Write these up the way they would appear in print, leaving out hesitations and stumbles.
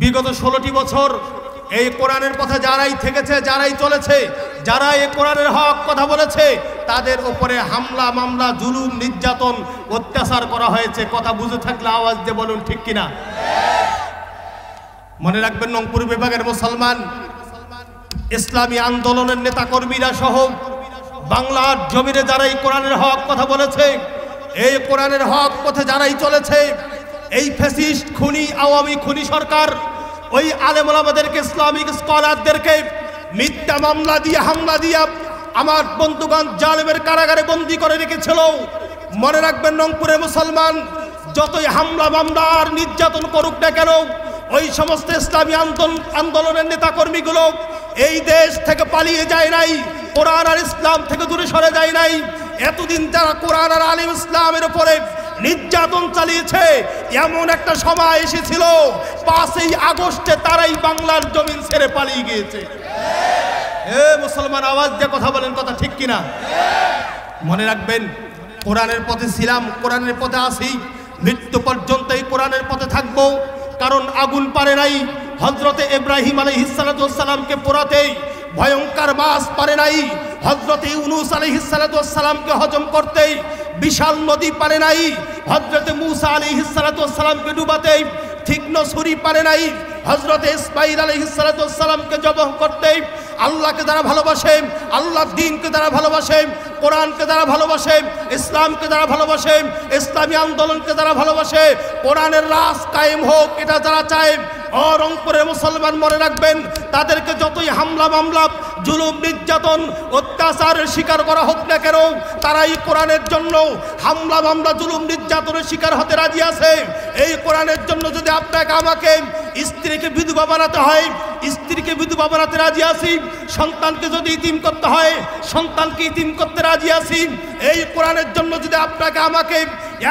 বিগত 16টি বছর এই কোরআনের পথে যারাই থেকেছে, যারাই চলেছে, যারা এই কোরআনের হক কথা বলেছে, তাদের উপরে হামলা, মামলা, জুলুম, নির্যাতন, অত্যাচার করা হয়েছে। কথা বুঝে থাকলে আওয়াজ দিয়ে বলুন ঠিক কিনা। মনে রাখবেন, রংপুর বিভাগের মুসলমান ইসলামী আন্দোলনের নেতা কর্মীরা সহ বাংলার জমিনে যারা এই কোরআনের হক কথা বলেছে, এই কোরআনের হক পথে যারাই চলেছে, এই ফ্যাসিস্ট খুনি আওয়ামী খুনি সরকার ওই আলেম ওলামাদেরকে, ইসলামিক স্কলারদেরকে মিথ্যা মামলা দিয়ে, হামলা দিয়ে আমার বন্ধুগণ জালেমের কারাগারে বন্দী করে রেখেছিল। মনে রাখবেন, রংপুরে মুসলমান যতই হামলা, মামলা আর নির্যাতন করুক না কেন, ওই সমস্ত ইসলামী আন্দোলনের নেতাকর্মীগুলো এই দেশ থেকে পালিয়ে যায় নাই, কোরআন আর ইসলাম থেকে দূরে সরে যায় নাই। এতদিন যারা কোরআন আর আলিম ইসলামের উপরে নির্যাতন চালিয়েছে, এমন একটা সময় এসেছিল 5ই আগস্টে তারাই বাংলার জমিন ছেড়ে পালিয়ে গিয়েছে। মুসলমান আওয়াজ দিয়ে কথা বলেন, কথা ঠিক কিনা। মনে রাখবেন, কোরআনের পথে ছিলাম, কোরআনের পথে আছি, মৃত্যু পর্যন্ত এই কোরআনের পথে থাকবো। কারণ আগুন পারে নাই হযরতে ইব্রাহিম আলাইহিস সালামকে পোড়াতে, ভয়ঙ্কর মাছ পারে নাই হযরতে ইউনূস আলাইহিস সালামকে হজম করতে, বিশাল নদী পারে নাই হযরতে মূসা আলাইহিস সালামকে ডুবাতে, তীক্ষ্ণ ছুরি পারে নাই হযরতে ইসমাঈল আলাইহিস সালামকে জবাহ করতে। আল্লাহকে যারা ভালোবাসে, আল্লাহর দ্বীনকে যারা ভালোবাসে, কোরআনকে যারা ভালোবাসে, ইসলামকে যারা ভালোবাসে, ইসলামী আন্দোলনকে যারা ভালোবাসে, কোরআনের রাজ কায়েম হোক এটা যারা চায়, রংপুরের মুসলমান মনে রাখবেন, তাদেরকে যতই হামলা, মামলা, জুলুম, নির্যাতন, অত্যাচারের শিকার করা হোক না কেন, তারাই কোরআনের জন্য হামলা, মামলা, জুলুম, নির্যাতনের শিকার হতে রাজি আছে। এই কোরআনের জন্য যদি আপনাকে আমাকে স্ত্রীকে বিধবা বানাতে হয়, স্ত্রীকে বিধবা বানাতে রাজি আছি। সন্তানকে যদি ইতিম করতে হয়, সন্তানকে ইতিম করতে রাজি আছি। এই কোরআনের জন্য যদি আপনাকে আমাকে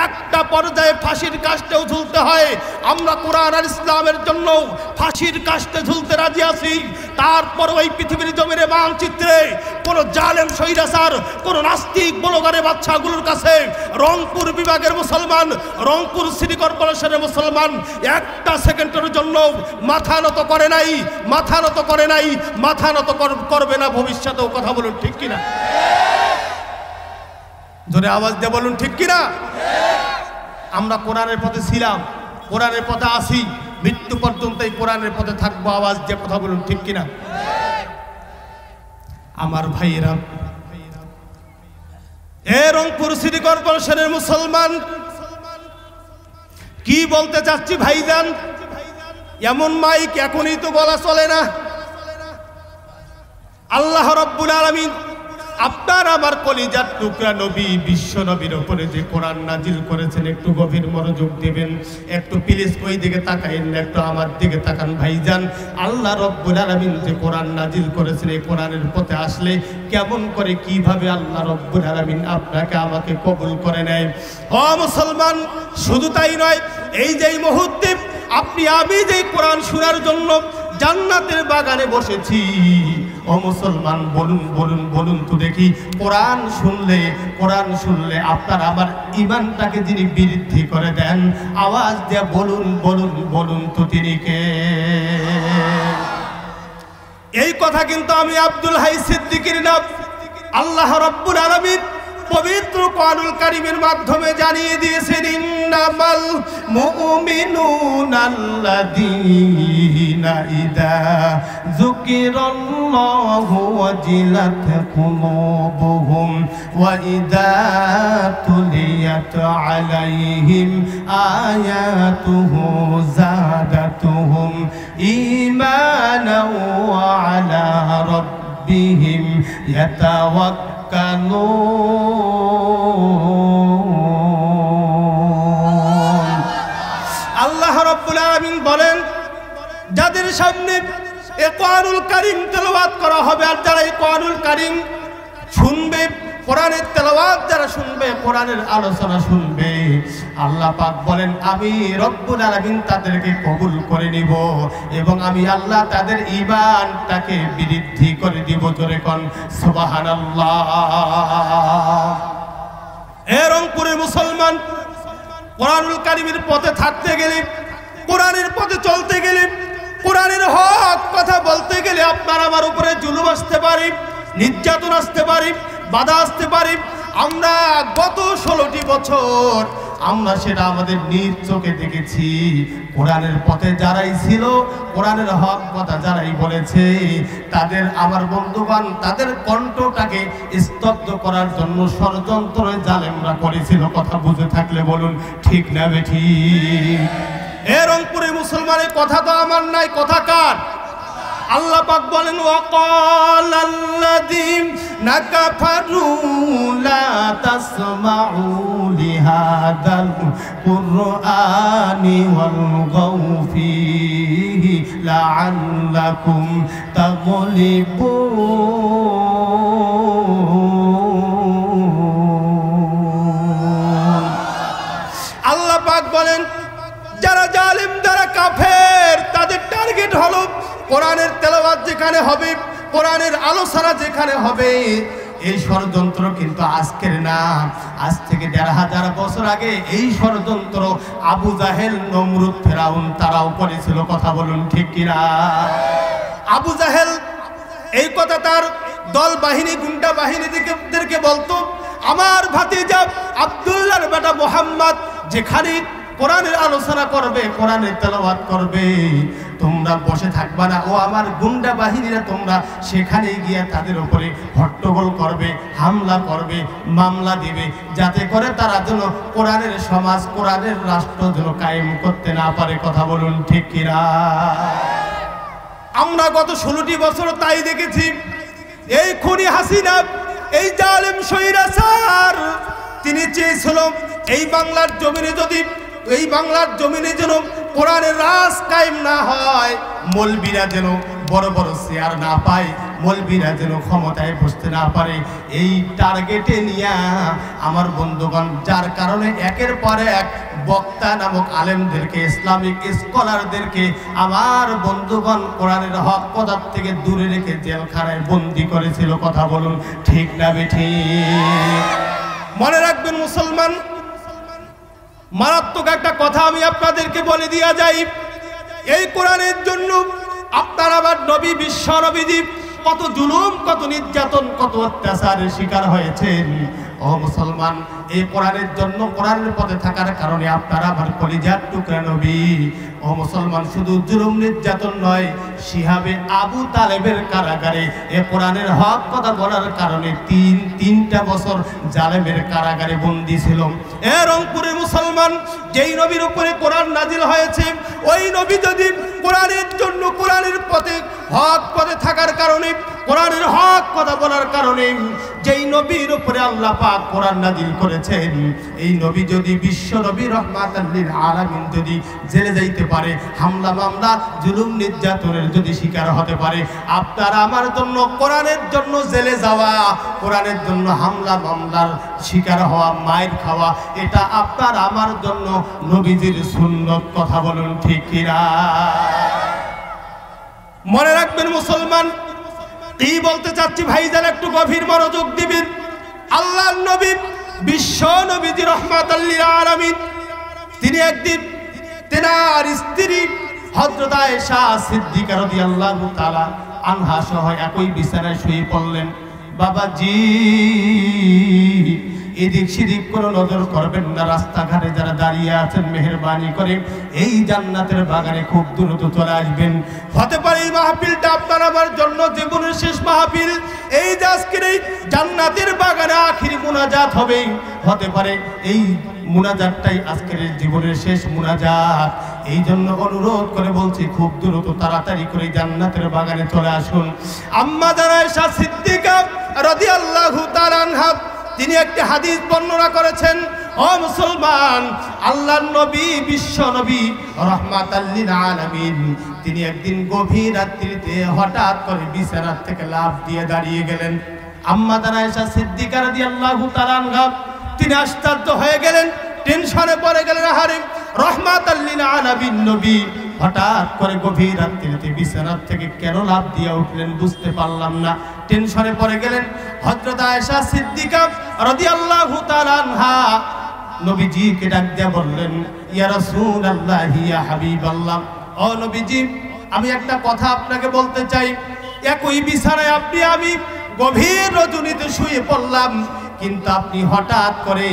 একটা পর্যায়ে ফাঁসির কাস্টেও ঝুলতে হয়, আমরা কোরআন আর ইসলামের জন্য ফাঁসির কাস্টে ঝুলতে রাজি আছি। তারপর ওই পৃথিবীর জমিনে মানচিত্রে কোন জালেম স্বৈরাচার, কোন নাস্তিক ব্লগারের বাচ্চাগুলোর কাছে রংপুর বিভাগের মুসলমান, রংপুর সিটি কর্পোরেশনের মুসলমান একটা সেকেন্ডের জন্য মাথা নত করে নাই, মাথা নত করে নাই, মাথা নত করবে না ভবিষ্যতেও। কথা বলুন ঠিক কিনা। জোরে আওয়াজ দিয়ে বলুন ঠিক কিনা। আমরা কোরআনের পথে ছিলাম, কোরআনের পথে আসি, মৃত্যু পর্যন্ত এই কোরআনের পথে থাকবো। আওয়াজ দিয়ে কথা বলুন ঠিক কিনা। আমার ভাইয়েরা, রংপুর সিটি কর্পোরেশনের মুসলমান, কি বলতে চাচ্ছি ভাইজান, এমন মাইক এখনই তো বলা চলে না। আল্লাহ রাব্বুল আলামিন আপনার আমার কলিজার টুকরা নবী বিশ্ব নবীর উপরে যে কোরআন নাজিল করেছেন, একটু গভীর মনোযোগ দিবেন, একটু প্লিজ ওই দিকে তাকাইন না, একটু আমার দিকে তাকান ভাইজান। আল্লাহ রাব্বুল আলামিন যে কোরআন নাজিল করেছেন, এই কোরআনের পথে আসলে কেমন করে, কিভাবে আল্লাহ রাব্বুল আলামিন আপনাকে আমাকে কবুল করে নেয়। ও মুসলমান, শুধু তাই নয়, এই যে মুহূর্তে আপনি আমি যে কোরআন শোনার জন্য জান্নাতের বাগানে বসেছি, ও মুসলমান বলুন বলুন বলুন তো দেখি, কোরআন শুনলে আপনার আমার ঈমানটাকে যিনি বৃদ্ধি করে দেন, আওয়াজ দিয়ে বলুন বলুন বলুন তো তিনি কে? এই কথা কিন্তু আমি আব্দুল হাই সিদ্দিকীর না, আল্লাহ রাব্বুল আলামিন পবিত্র কোরআনুল কারীমের মাধ্যমে জানিয়ে দিয়েছেন, ইন্নামাল মুমিনুনাল্লাযীনা ইযা যুকিরাল্লাহু ওয়াজিলাত কুলুবুহুম ওয়া ইযা তুলিয়াত আলাইহিম আয়াতুহু যাদাতুহুম ঈমানাও ওয়া আলা রাব্বিহিম আল্লাহ রাব্বুল আলামিন বলেন, যাদের সামনে এ কোরআনুল কারীম তেলাওয়াত করা হবে, আর যারা এই কোরআনুল কারীম শুনবে, কোরআনের তেলাওয়াত যারা শুনবে, কোরআনের আলোচনা শুনবে, আল্লাহ পাক বলেন আমি রব্বুল আলামিন তাদেরকে কবুল করে নিব এবং আমি আল্লাহ তাদের ঈমানটাকে বৃদ্ধি করে দিব। জোরে কোন সুবহানাল্লাহ। রংপুরের মুসলমান, কোরআনুল কারীমের পথে থাকতে গেলে, কোরআনের পথে চলতে গেলে গেলে আপনার আমার উপরে জুলুম আসতে পারে, নির্যাতন আসতে পারে, বাধা আসতে পারে। আমরা গত 16টি বছর আমরা সেটা আমাদের নিজ চোখে দেখেছি। কোরআনের পথে যারাই ছিল, কোরআনের হক কথা যারাই বলেছে, তাদের আমার বন্ধুগণ তাদের কণ্ঠটাকে স্তব্ধ করার জন্য ষড়যন্ত্র জালেমরা করেছিল। কথা বুঝে থাকলে বলুন ঠিক না বেঠিক? এ রংপুরে মুসলমানের কথা তো আমার নাই, কথা কার? আল্লাহ পাক বলেন ওয়াকালাল্লাযীনা কাফারু লা তাসমাউ লিহাদাল কুরআনি ওয়ালগাউ ফীহি লাআল্লাকুম তাগলিবুন। আল্লাহ পাক বলেন যারা জালিম, যারা কাফের, তাদের টার্গেট হলো কোরআনের তেলাওয়াত যেখানে হবে, কোরআনের আলোচনা যেখানে হবে। এই ষড়যন্ত্র কিন্তু আজকের না, আজ থেকে 1500 বছর আগে এই ষড়যন্ত্র আবু জাহেল, নমরুদ, ফেরাউন তারাও করেছিল। কথা বলুন ঠিক কিনা? আবু জাহেল এই কথা তার দল বাহিনী, গুন্ডা বাহিনীদেরকে বলতো, আমার ভাতিজা আব্দুল্লাহর বেটা মুহাম্মদ যেখানে কোরআনের আলোচনা করবে, কোরআনের তেলাওয়াত করবে, তোমরা বসে থাকবা না। ও আমার গুন্ডা বাহিনীরা তোমরা সেখানে গিয়ে তাদের উপরে হট্টগোল করবে, হামলা করবে, মামলা দিবে, যাতে করে তারা যেন কোরআনের সমাজ, কোরআনের রাষ্ট্র যেন কায়েম করতে না পারে। কথা বলুন ঠিক কিনা? আমরা গত 16টি বছর তাই দেখেছি। এই খুনি হাসিনা, এই জালেম স্বৈরাচার, তিনি চেয়েছিল এই বাংলার জমিনে যদি, এই বাংলার জমিনে যেন কোরআনের রাজ কায়েম না হয়, মৌলবীরা যেন বড় বড় চেয়ার না পায়, মৌলবীরা যেন ক্ষমতায় বসতে না পারে, এই টার্গেটে নিয়ে আমার বন্ধুগণ, যার কারণে একের পর এক বক্তা নামক আলেমদেরকে, ইসলামিক স্কলারদেরকে আমার বন্ধুগণ কোরআনের হক কথা থেকে দূরে রেখে জেলখানায় বন্দি করেছিল। কথা বলুন ঠিক না বেঠিক? মনে রাখবেন মুসলমান, মারাত্মক একটা কথা আমি আপনাদেরকে বলে দিয়া যাই। এই কোরআনের জন্য আপনার আমার নবী, বিশ্ব নবীজি কত জুলুম, কত নির্যাতন, কত অত্যাচারের শিকার হয়েছেন। ও মুসলমান, এই কোরআনের জন্য, কোরআনের পথে থাকার কারণে আপনারা আমার কলিজার টুকরা নবী। ও মুসলমান, শুধু জুলুম নির্যাতন নয়, শিহাবে আবু তালেবের কারাগারে এ কোরআনের হক কথা বলার কারণে তিনটা বছর জালেমের কারাগারে বন্দী ছিল। এ রংপুরে মুসলমান, যেই নবীর উপরে কোরআন নাজিল হয়েছে, ওই নবী যদি কোরআনের জন্য, কোরআনের পথে, হক পথে থাকার কারণে, কোরআনের হক কথা বলার কারণে যেই নবীর উপরে আল্লাহ পাক কোরআন নাজিল করেছেন, এই নবী যদি, বিশ্ব নবী রহমাতাল লিল আলামিন যদি জেলে যাইতে পারে, হামলা মামলা, জুলুম নির্যাতনের যদি শিকার হতে পারে, আপনার আমার জন্য কোরআনের জন্য জেলে যাওয়া, কোরআনের জন্য হামলা মামলার শিকার হওয়া, মায়ের খাওয়া, এটা আপনার আমার জন্য নবীজির সুন্নত। কথা বলুন ঠিক কিনা? মনে রাখবেন মুসলমান, কি বলতে চাচ্ছি ভাইজান, একটু গভীর মনোযোগ দিবেন। আল্লাহর নবী, বিশ্ব নবীজি রহমাতাল লিল আলামিন, তিনি একদিন তেনার স্ত্রী হযরত আয়েশা সিদ্দিকা রাদিয়াল্লাহু তাআলা আনহা সহ একই বিছানায় শুয়ে পড়লেন। বাবাজি, এদিক সেদিক কোনো নজর করবেন না, রাস্তাঘাটে যারা দাঁড়িয়ে আছেন মেহেরবানি করে এই জান্নাতের বাগানে খুব দ্রুত চলে আসবেন। হতে পারে এই মাহফিলটা আপনার আমার জন্য জীবনের শেষ মাহফিল, এই যে আজকের এই জান্নাতের বাগানে আখিরি মুনাজাত হবে, হতে পারে এই মুনাজাতটাই আজকের জীবনের শেষ মুনাজাত। এই জন্য অনুরোধ করে বলছি, খুব দ্রুত তাড়াতাড়ি করে জান্নাতের বাগানে চলে আসুন। আম্মা জানা আয়েশা সিদ্দিকা রাদিয়াল্লাহু তাআলা আনহা, তিনি একটি হাদিস বর্ণনা করেছেন। ও মুসলমান, আল্লাহর নবী, বিশ্ব নবী রহমাতাল লিল আলামিন, তিনি একদিন গভীর রাত্রিতে হঠাৎ করে বিছানা থেকে লাফ দিয়ে দাঁড়িয়ে গেলেন। আম্মা জানা আয়েশা সিদ্দিকা রাদিয়াল্লাহু তাআলা আনহা, তিনি আশ্চর্য হয়ে গেলেন, টেনশনে পড়ে গেলেন। আহারে, রহমাতাল লিল আলামিন নবী হঠাৎ করে গভীর রাত্রিতে বিছানা থেকে কেন লাফ দিয়ে উঠলেন বুঝতে পারলাম না, টেনশনে পড়ে গেলেন। হযরত আয়েশা সিদ্দিকা রাদিয়াল্লাহু তাআলা আনহা নবীজিকে ডাক দিয়ে বললেন, ইয়া রাসূলুল্লাহ, ইয়া হাবিবাল্লাহ, ও নবীজি, আমি একটা কথা আপনাকে বলতে চাই। একই বিছানায় আপনি আমি গভীর রজনীতে শুয়ে পড়লাম, কিন্তু আপনি হঠাৎ করে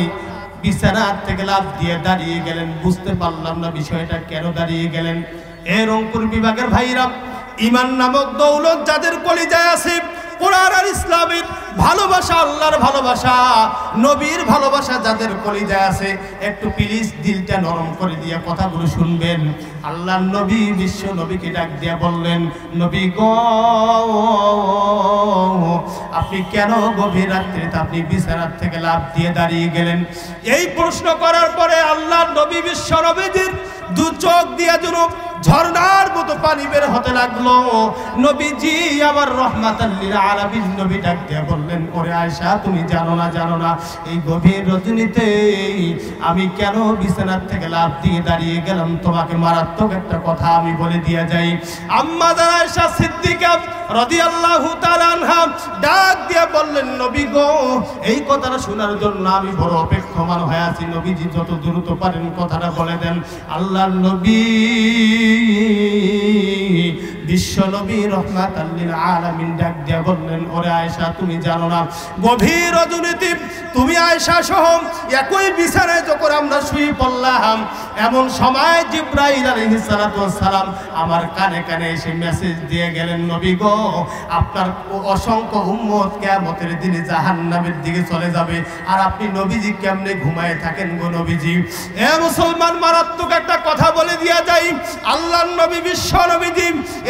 বিছানার থেকে লাফ দিয়ে দাঁড়িয়ে গেলেন। বুঝতে পারলাম না বিষয়টা কেন দাঁড়িয়ে গেলেন। এ রংপুর বিভাগের ভাইরা, ঈমান নামক দৌলত যাদের কলিজায় আছে, কোরআন আর ইসলামের ভালোবাসা, আল্লাহর ভালোবাসা, নবীর ভালোবাসা যাদের কলিজায় আছে, একটু প্লিজ দিলটা নরম করে দিয়ে কথাগুলো শুনবেন। আল্লাহর নবী বিশ্ব নবীকে ডাক দিয়া বললেন, নবী গো, আপনি কেন গভীর রাত্রিতে আপনি বিছানার থেকে লাফ দিয়ে দাঁড়িয়ে গেলেন? এই প্রশ্ন করার পরে আল্লাহর নবী বিশ্ব নবীজির দু চোখ দিয়ে যেন ঝর্ণার মতো পানি বের হতে লাগলো। নবীজি আবার রহমাতাল লিল আলামিন নবী ডাক দিয়ে বললেন, ওরে আয়েশা, তুমি জানো না এই গভীর রজনীতে আমি কেন বিছানার থেকে লাফ দিয়ে দাঁড়িয়ে গেলাম? তোমাকে মারাত্মক একটা কথা আমি বলে দিয়ে যাই। আম্মা জান আয়েশা সিদ্দিকা রাদিয়াল্লাহু তাআলা আনহা ডাক দিয়ে বললেন, নবী গো, এই কথাটা শোনার জন্য আমি বড় অপেক্ষমান হয়ে আছি। নবীজি যত দ্রুত পারেন কথাটা বলে দেন। আল্লাহর নবী বিশ্ব নবী রহমাতাল লিল আলামিন ডাক দিয়া বললেন, ওরে আয়েশা, তুমি জানো না গভীর রজনীতে তুমি আয়েশা সহ একই বিছানায় যখন আমরা শুয়ে পড়লাম, এমন সময় জিবরাইল আলাইহিস সালাতু ওয়াস সালাম আমার কানে কানে এসে মেসেজ দিয়ে গেলেন, নবী গো, আপনার অসংখ্য উম্মত কিয়ামতের দিনে জাহান্নামের দিকে চলে যাবে, আর আপনি নবীজি কেমনে ঘুমায় থাকেন গো নবীজি? এ মুসলমান, মারাত্মক একটা কথা বলে দিয়া যাই। আল্লাহর নবী বিশ্ব নবীজি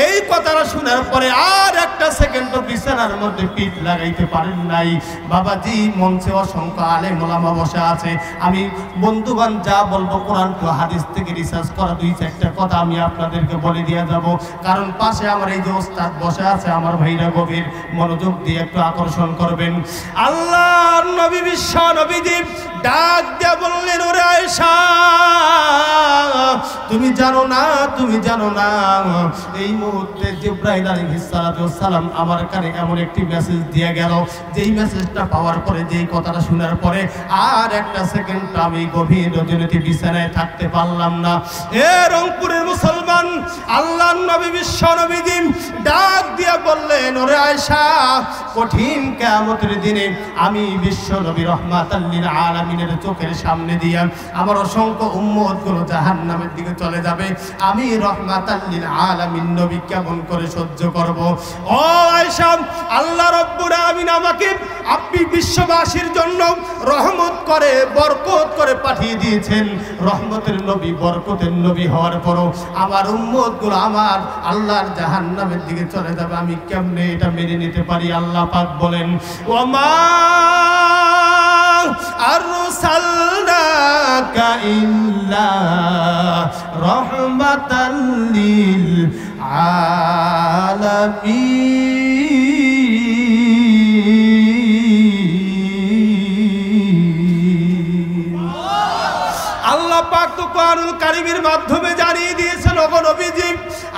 এই কথাটা শোনার পরে আর একটা সেকেন্ড বিছানার মধ্যে পিঠ লাগাইতে পারেন নাই। বাবাজি, মঞ্চে অসংখ্য আলেম ওলামা বসে আছে। আমি বন্ধুবান যা বলবো কোরআন তো হাদিস থেকে রিসার্চ করা দুই চারটা কথা আমি আপনাদেরকে বলে দিয়ে যাব, কারণ পাশে আমার এই যে ওস্তাদ বসে আছে, আমার ভাইরা গভীর মনোযোগ দিয়ে একটু আকর্ষণ করবেন। আল্লাহর নবী বিশ্ব নবীজি ডাক দিয়ে বললেন, ওরে আয়েশা, তুমি জানো না এই মুহূর্তে জিবরাইল আলাইহিস সালাতু ওয়াস সালাম আমার কানে এমন একটি মেসেজ দিয়ে গেল, যেই মেসেজটা পাওয়ার পরে, যেই কথাটা শোনার পরে আর একটা সেকেন্ড আমি গভীর রজনীতে বিছানায় থাকতে পারলাম না। এ রংপুরের মুসলমান, আল্লাহর নবী বিশ্ব নবীজি ডাক দিয়ে বললেন, ওরে আয়েশা, কঠিন কিয়ামতের দিনে আমি বিশ্ব নবী রহমাতাল লিল আলামিনের চোখের সামনে দিয়ে আমার অসংখ্য উম্মতগুলো জাহান্নামের দিকে চলে যাবে, আমি রহমাতাল লিল আলামিন নবী কেমন করে সহ্য করব? ও আয়েশা, আল্লাহ রাব্বুল আলামিন আমাকে আপনি বিশ্ববাসীর জন্য রহমত করে বরকত করে পাঠিয়ে দিয়েছেন। রহমতের নবী, বরকতের নবী হওয়ার পরও আমার উম্মতগুলো আমার আল্লাহর জাহান্নামের দিকে চলে যাবে, আমি কেমনে এটা মেনে নিতে পারি? আল্লাহ পাক বলেন, ওমা আরসালনাকা ইল্লা রাহমাতাল লিল আলামিন। আল্লাহ পাক তো কোরআনুল কারীমের মাধ্যমে জানিয়ে দিয়েছেন, ওগো নবীজি,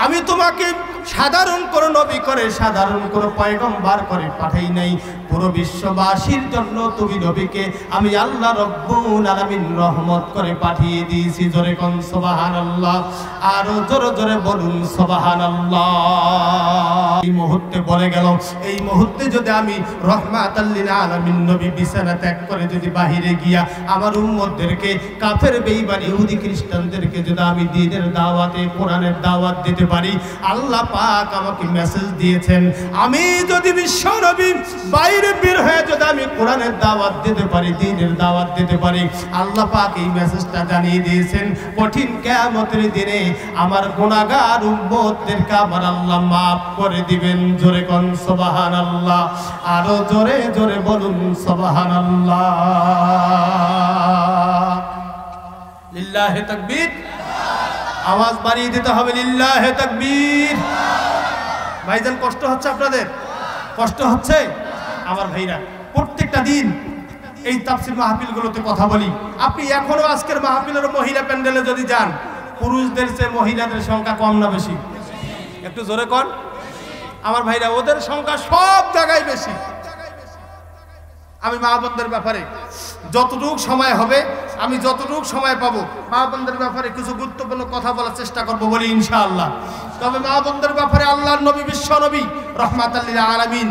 আমি তোমাকে সাধারণ কোনো নবী করে, সাধারণ কোনো পয়গম্বর করে পাঠাই নাই, পুরো বিশ্ববাসীর জন্য তুমি নবীকে আমি আল্লাহ রব্বুল আলামিন রহমত করে পাঠিয়ে দিয়েছি। জোরে কোন সুবহানাল্লাহ, আরো জোরে জোরে বলুন সুবহানাল্লাহ। এই মুহূর্তে বলে গেল, এই মুহূর্তে যদি আমি রহমাতাল লিল আলামিন নবী বিছানা ত্যাগ করে যদি বাহিরে গিয়া আমার উম্মতদেরকে, কাফের বেঈমান ইহুদি খ্রিস্টানদেরকে যদি আমি দ্বীনের দাওয়াতে, কোরআনের দাওয়াত দিতে পারি, আল্লাহ পাক আমাকে মেসেজ দিয়েছেন, আমি যদি বিশ্ব নবী বাইরে বের হয়ে যদি আমি কোরআনের দাওয়াত দিতে পারি, দ্বীনের দাওয়াত দিতে পারি, আল্লাহ পাক এই মেসেজটা জানিয়ে দিয়েছেন, কঠিন কিয়ামতের দিনে আমার গুনাহগার উম্মতদেরকে আমার আল্লাহ মাফ করে দিবেন। জোরে কোন সুবহানাল্লাহ, আরো জোরে জোরে বলুন সুবহানাল্লাহ। লিল্লাহি তাকবীর, আওয়াজ বাড়িয়ে দিতে হবে, লিল্লাহি তাকবীর। ভাইজান, কষ্ট হচ্ছে আপনাদের? কষ্ট হচ্ছে? আমার ভাইরা, প্রত্যেকটা দিন এই তাফসীর মাহফিলগুলোতে কথা বলি। আপনি এখনো আজকের মাহফিলের মহিলা প্যান্ডেলে যদি যান, পুরুষদের চেয়ে মহিলাদের সংখ্যা কম না বেশি? একটু জোরে কর আমার ভাইরা, ওদের সংখ্যা সব জায়গায় বেশি। আমি মা বোনদের ব্যাপারে যতটুকু সময় হবে আমি যতটুকু সময় পাবো মা বোনদের ব্যাপারে কিছু গুরুত্বপূর্ণ কথা বলার চেষ্টা করবো বলি ইনশাআল্লাহ। তবে মা বোনদের ব্যাপারে আল্লাহর নবী বিশ্ব নবী রাহমাতাল লিল আলামিন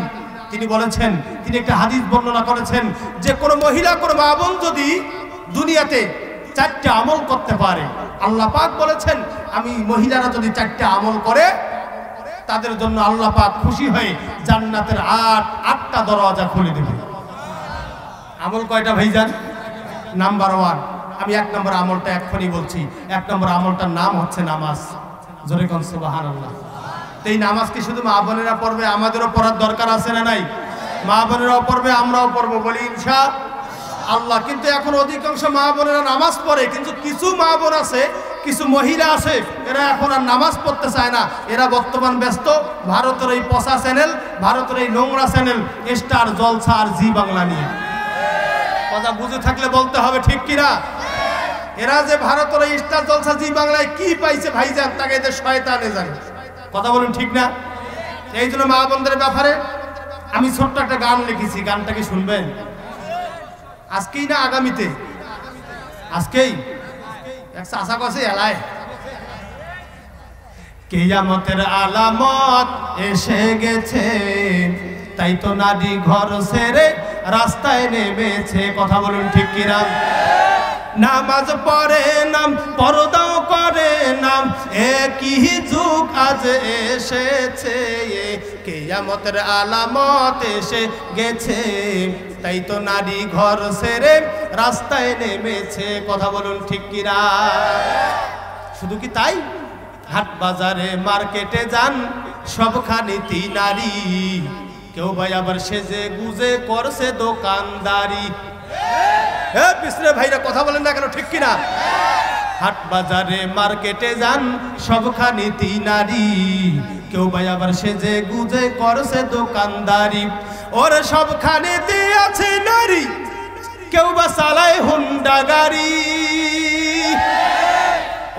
তিনি বলেছেন, তিনি একটা হাদিস বর্ণনা করেছেন যে কোনো মহিলা কোনো মা বোন যদি দুনিয়াতে 4টা আমল করতে পারে, আল্লাহ পাক বলেছেন আমি মহিলারা যদি 4টা আমল করে তাদের জন্য আল্লাহ পাক খুশি হয়ে জান্নাতের 8টা দরজা খুলে দেবে। আমল কয়টা ভাইজান? নাম্বার 1, আমি 1 নম্বর আমলটা এক্ষুনি বলছি। 1 নম্বর আমলটার নাম হচ্ছে নামাজ। জোরে কোন সুবহানাল্লাহ। এই নামাজ কি শুধু মা বোনেরা পড়বে, আমাদেরও পড়ার দরকার আছে না নাই? মা বোনেরাও পড়বে, আমরাও পড়বো বলি ইনশাআল্লাহ। কিন্তু এখন অধিকাংশ মা বোনেরা নামাজ পড়ে, কিন্তু কিছু মা বোন আছে, কিছু মহিলা আছে, এরা এখন আর নামাজ পড়তে চায় না। এরা বর্তমান ব্যস্ত ভারতের এই পচা চ্যানেল, ভারতের এই নোংরা চ্যানেল স্টার জলসা আর জি বাংলা নিয়ে। কথা বুঝে থাকলে বলতে হবে ঠিক কিনা? এরা যে ভারতের এই স্টার জলসা জি বাংলায় কি পাইছে ভাইজান, তাকে এদের শয়তানে জানে। কথা বলুন ঠিক না? এই জন্য মা বোনদের ব্যাপারে আমি ছোট্ট একটা গান লিখেছি, গানটা কি শুনবেন? আজকেই না আগামীতে? আজকেই আশা করছে এলায় কিয়ামতের আলামত এসে গেছে, তাই তো নারী ঘর ছেড়ে রাস্তায় নেমেছে। কথা বলুন ঠিক কিনা? নামাজ পড়ে নাম, পর্দাও করে নাম, একই যুগ আজ এসেছে, কিয়ামতের আলামত এসে গেছে, তাই তো নারী ঘর ছেড়ে রাস্তায় নেমেছে। কথা বলুন ঠিক কিনা? শুধু কি তাই? হাট বাজারে মার্কেটে যান, সবখানেই নারী, কেউ ভাই আবার সেজে গুজে করছে দোকানদারি। পিছনে ভাইরা কথা বলেন না কেন, ঠিক কিনা? হাট বাজারে মার্কেটে যান, সবখানেই নারী, কেউ ভাই আবার সেজে গুজে করছে দোকানদারি। ওর সবখানেই আছে নারী, কেউ বা চালায় হুন্ডা গাড়ি।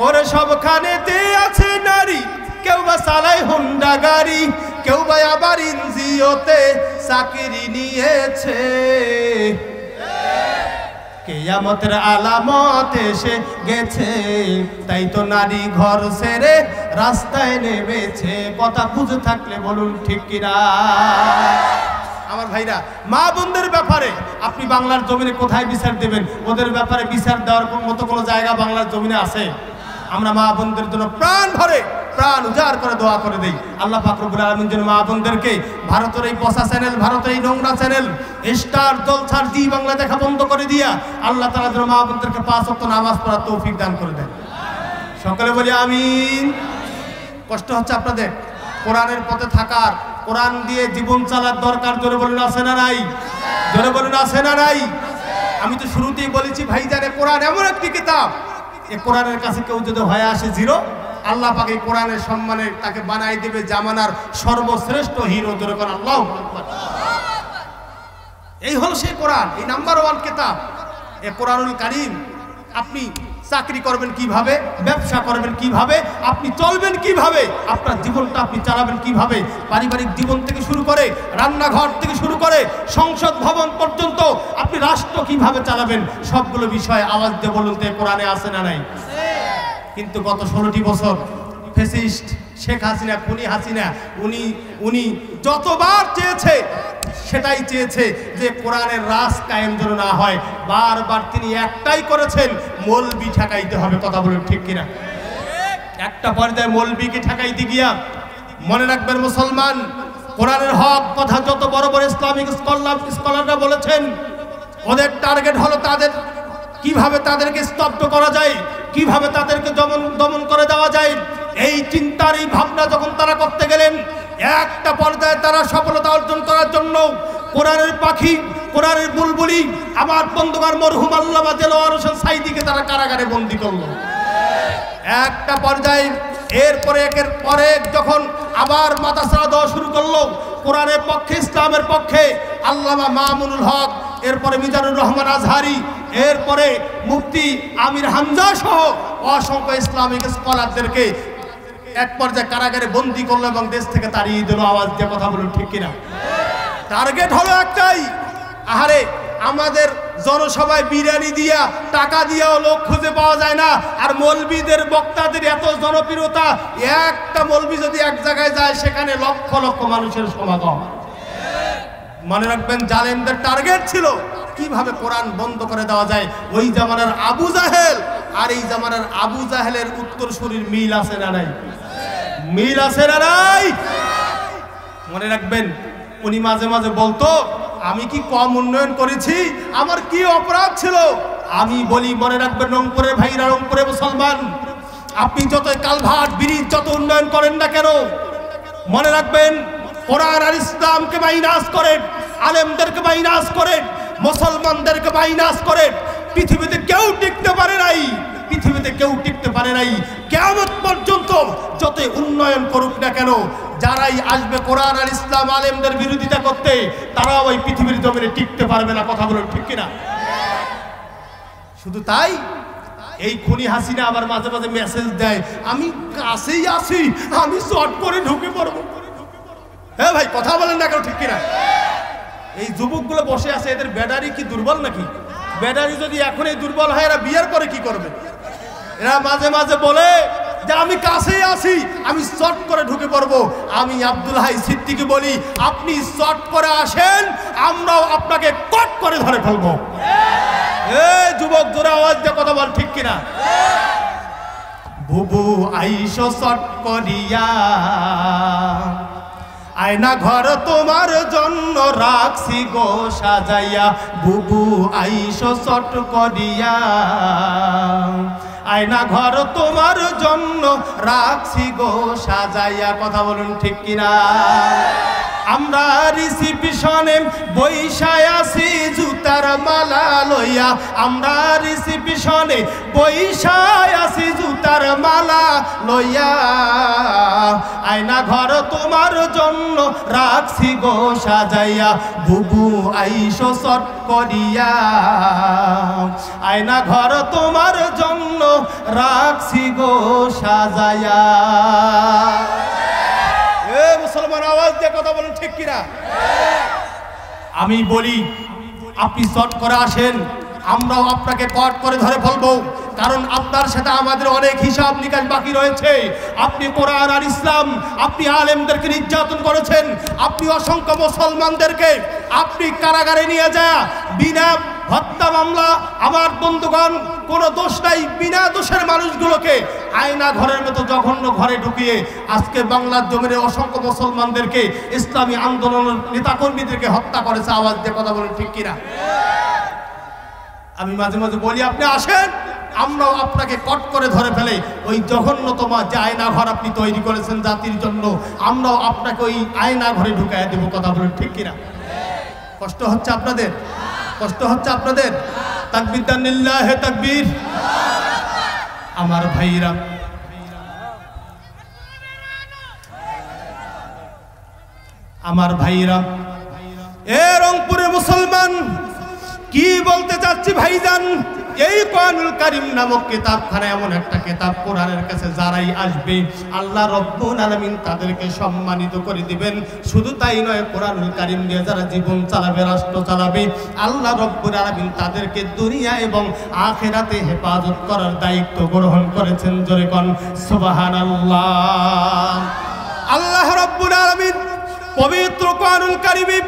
ওর সবখানেই আছে নারী, কেউ বা চালায় হুন্ডা গাড়ি, কেউ বা আবার এনজিওতে চাকরি নিয়েছে। কিয়ামতের আলামত এসে গেছে, তাই তো নারী ঘর ছেড়ে রাস্তায় নেমেছে। কথা বুঝে থাকলে বলুন ঠিক কিনা? আমার ভাইরা, মা বোনদের ব্যাপারে আপনি বাংলার জমিনে কোথায় বিচার দেবেন? ওদের ব্যাপারে বিচার দেওয়ার মতো কোনো জায়গা বাংলার জমিনে আছে? আমরা মা বোনদের জন্য প্রাণ ভরে প্রাণ উজাড় করে দোয়া করে দেই। আল্লাহ পাক রব্বুল আলামিন যেন মা বোনদেরকে ভারতের এই পচা চ্যানেল, ভারতের এই নোংরা চ্যানেল স্টার জলসার জি বাংলা দেখা বন্ধ করে দিয়া আল্লাহ তাআলা যেন মা বোনদেরকে 5 ওয়াক্ত নামাজ পড়ার তৌফিক দান করে দেন। সকলে বলি আমিন। কষ্ট হচ্ছে আপনাদের কোরআনের পথে থাকার, কোরআন দিয়ে জীবন চালার দরকার। জোরে বলুন আছে না নাই? জোরে বলুন আছে না নাই? আমি তো শুরুতেই বলেছি ভাইজানে, কোরআন এমন একটি কিতাব, এই কোরআনের কাছে কেউ যদি হয়ে আসে জিরো, আল্লাহ পাক এই কোরআনের সম্মানে তাকে বানাই দেবে জামানার সর্বশ্রেষ্ঠ হিরো। জোরে বলুন আল্লাহু আকবার। এই হলো সেই কোরআন, এই নাম্বার 1 কিতাব এই কোরআনুল কারীম। আপনি চাকরি করবেন কিভাবে, ব্যবসা করবেন কিভাবে, আপনি চলবেন কিভাবে, আপনার জীবনটা আপনি চালাবেন কিভাবে, পারিবারিক জীবন থেকে শুরু করে রান্নাঘর থেকে শুরু করে সংসদ ভবন পর্যন্ত আপনি রাষ্ট্র কিভাবে চালাবেন, সবগুলো বিষয় আওয়াজ দিয়ে বলুন তো কোরআনে আছে না নাই? কিন্তু গত 16টি বছর ফ্যাসিস্ট শেখ হাসিনা, খুনি হাসিনা, উনি যতবার চেয়েছে সেটাই চেয়েছে যে কোরআনের রাজ কায়েম যেন না হয়। বারবার তিনি একটাই করেছেন, মৌলবি ঠেকাইতে হবে। কথা বলুন ঠিক কিনা? একটা পর্যায়ে মৌলবিকে ঠেকাইতে গিয়া মনে রাখবেন মুসলমান, কোরআনের হক কথা যত বড় বড় ইসলামিক স্কলাররা বলেছেন, ওদের টার্গেট হলো কিভাবে তাদেরকে স্তব্ধ করা যায়, কিভাবে তাদেরকে দমন করে দেওয়া যায়। এই চিন্তার এই ভাবনা যখন তারা করতে গেলেন, একটা পর্যায়ে তারা সফলতা অর্জন করার জন্য কোরআনের পাখি, কোরআনের বুলবুলি আমার বন্ধুবার মরহুম আল্লামা দেলোয়ার হোসেন সাঈদীকে তারা কারাগারে বন্দী করলো একটা পর্যায়ে। এরপরে একের পরে যখন আবার মাদ্রাসা দেওয়া শুরু করলো কোরআনের পক্ষে, ইসলামের পক্ষে, আল্লামা মামুনুল হক, এরপরে মিজানুর রহমান আজহারি, এরপরে মুফতি আমির হামজা সহ অসংখ্য ইসলামিক স্কলারদেরকে এক পর্যায়ে কারাগারে বন্দী করলো এবং দেশ থেকে তাড়িয়ে দিল। আওয়াজ দিয়ে কথা বলুন ঠিক কিনা? টার্গেট হলো একটাই, আহারে আমাদের জনসভায় বিরিয়ানি দিয়া টাকা দিয়াও লোক খুঁজে পাওয়া যায় না। আর মৌলবীদের বক্তাদের এত জনপ্রিয়তা, একটা মৌলবী যদি এক জায়গায় যায় সেখানে লক্ষ লক্ষ মানুষের সমাগম। মনে রাখবেন, জালেমদের টার্গেট ছিল কিভাবে কোরআন বন্ধ করে দেওয়া যায়। ওই জামানার আবু জাহেল আর এই জামানার আবু জাহেলের উত্তরসূরির মিল আছে না নাই? মিল আছে না নাই? মনে রাখবেন, উনি মাঝে মাঝে বলতো, আমি কি কম উন্নয়ন করেছি? আমার কি অপরাধ ছিল? আমি বলি, মনে রাখবেন রংপুরের ভাইরা, রংপুরের মুসলমান, আপনি যত কালভার্ট ব্রিজ যত উন্নয়ন করেন না কেন, মনে রাখবেন কোরআন আর ইসলামকে মাইনাস করেন, আলেমদেরকে মাইনাস করেন, মুসলমানদেরকে মাইনাস করেন, পৃথিবীতে কেউ টিকতে পারে নাই। পৃথিবীতে কেউ টিকতে পারে নাই। কিয়ামত পর্যন্ত যত উন্নয়ন করুক না কেন, যারাই আসবে কোরআন আর ইসলাম আলেমদের বিরোধিতা করতে, তারা ওই পৃথিবীর জমিনে টিকতে পারবে না। কথা বলুন ঠিক কিনা? শুধু তাই, এই খুনি হাসিনা আবার মাঝে মাঝে মেসেজ দেয়, আমি কাছেই আছি, আমি শর্ট করে ঢুকে পড়বো। হ্যাঁ ভাই, কথা বলেন না কেন, ঠিক কিনা? এই যুবকগুলো বসে আছে, এদের ব্যাটারি কি দুর্বল নাকি? ব্যাটারি যদি এখনই দুর্বল হয়, এরা বিয়ের পরে কি করবে? এরা মাঝে মাঝে বলে যে আমি কাছেই আছি, আমি শর্ট করে ঢুকে পড়বো। আমি আব্দুল হাই সিদ্দিকী বলি, আপনি শর্ট করে আসেন, আমরাও আপনাকে কট করে ধরে ফেলবো। এই যুবক, জোরে আওয়াজ দিয়ে কথা বল, ঠিক কিনা? বুবু আইসো শর্ট করিয়া, আয়না ঘর তোমার জন্য রাখছি গো সাজাইয়া। বুবু আইসো শর্ট করিয়া, আয়না ঘর তোমার জন্য রাখছি গো সাজাইয়া। কথা বলুন ঠিক কিনা? আমরা রিসিপশনে বৈশায় আছি জুতার মালা লইয়া, আমরা রিসিপশনে বৈশায় আছি জুতার মালা লইয়া। আয়না ঘর তোমার জন্য রাখছি গো সাজাইয়া। বুবু আইসো শর্ট করিয়া, আয়না ঘর তোমার জন্য রাখছি গো সাজাইয়া। মুসলমান, আওয়াজ দিয়ে কথা বলুন ঠিক কিনা? আমি বলি, আপনি শর্ট করে আসেন, আমরাও আপনাকে কট করে ধরে ফেলবো। কারণ আপনার সাথে আমাদের অনেক হিসাব নিকাশ বাকি রয়েছে। আপনি কোরআন আর ইসলাম, আপনি আলেমদেরকে নির্যাতন করেছেন, আপনি অসংখ্য মুসলমানদেরকে আপনি কারাগারে নিয়ে যায় বিনা হত্যা মামলা। আমার বন্ধুগণ, কোনো দোষ নাই, বিনা দোষের মানুষগুলোকে আয়না ঘরের মতো জঘন্য ঘরে ঢুকিয়ে আজকে বাংলার জমিনে অসংখ্য মুসলমানদেরকে, ইসলামী আন্দোলনের নেতাকর্মীদেরকে হত্যা করেছে। আওয়াজ দিয়ে কথা বলেন ঠিক কিনা? আমি মাঝে মাঝে বলি, আপনি আসেন, আমরাও আপনাকে কট করে ধরে ফেলে ওই জঘন্যতম যে আয়না ঘর আপনি তৈরি করেছেন জাতির জন্য, আমরাও আপনাকে ওই আয়না ঘরে ঢুকাইয়া দেবো। কথা বলেন ঠিক কিনা? কষ্ট হচ্ছে আপনাদের? কষ্ট হচ্ছে আপনাদের? তাকবীর দেন, লিল্লাহে তাকবীর। আমার ভাইরা, আমার ভাইরা, এ রংপুরের মুসলমান, কি বলতে চাচ্ছি ভাইজান, এই কোরআনুল কারীম নামক কিতাবখানা এমন একটা কিতাব, কোরআনের কাছে যারাই আসবে আল্লাহ রব্বুল আলামিন তাদেরকে সম্মানিত করে দিবেন। শুধু তাই নয়, কোরআনুল কারীম দিয়ে যারা জীবন চালাবে, রাষ্ট্র চালাবে, আল্লাহ রব্বুল আলামিন তাদেরকে দুনিয়া এবং আখিরাতে হেফাজত করার দায়িত্ব গ্রহণ করেছেন। জোরে কোন সুবহানাল্লাহ। আল্লাহ রব্বুল আলামিন পবিত্র কোরআনুল কারীমে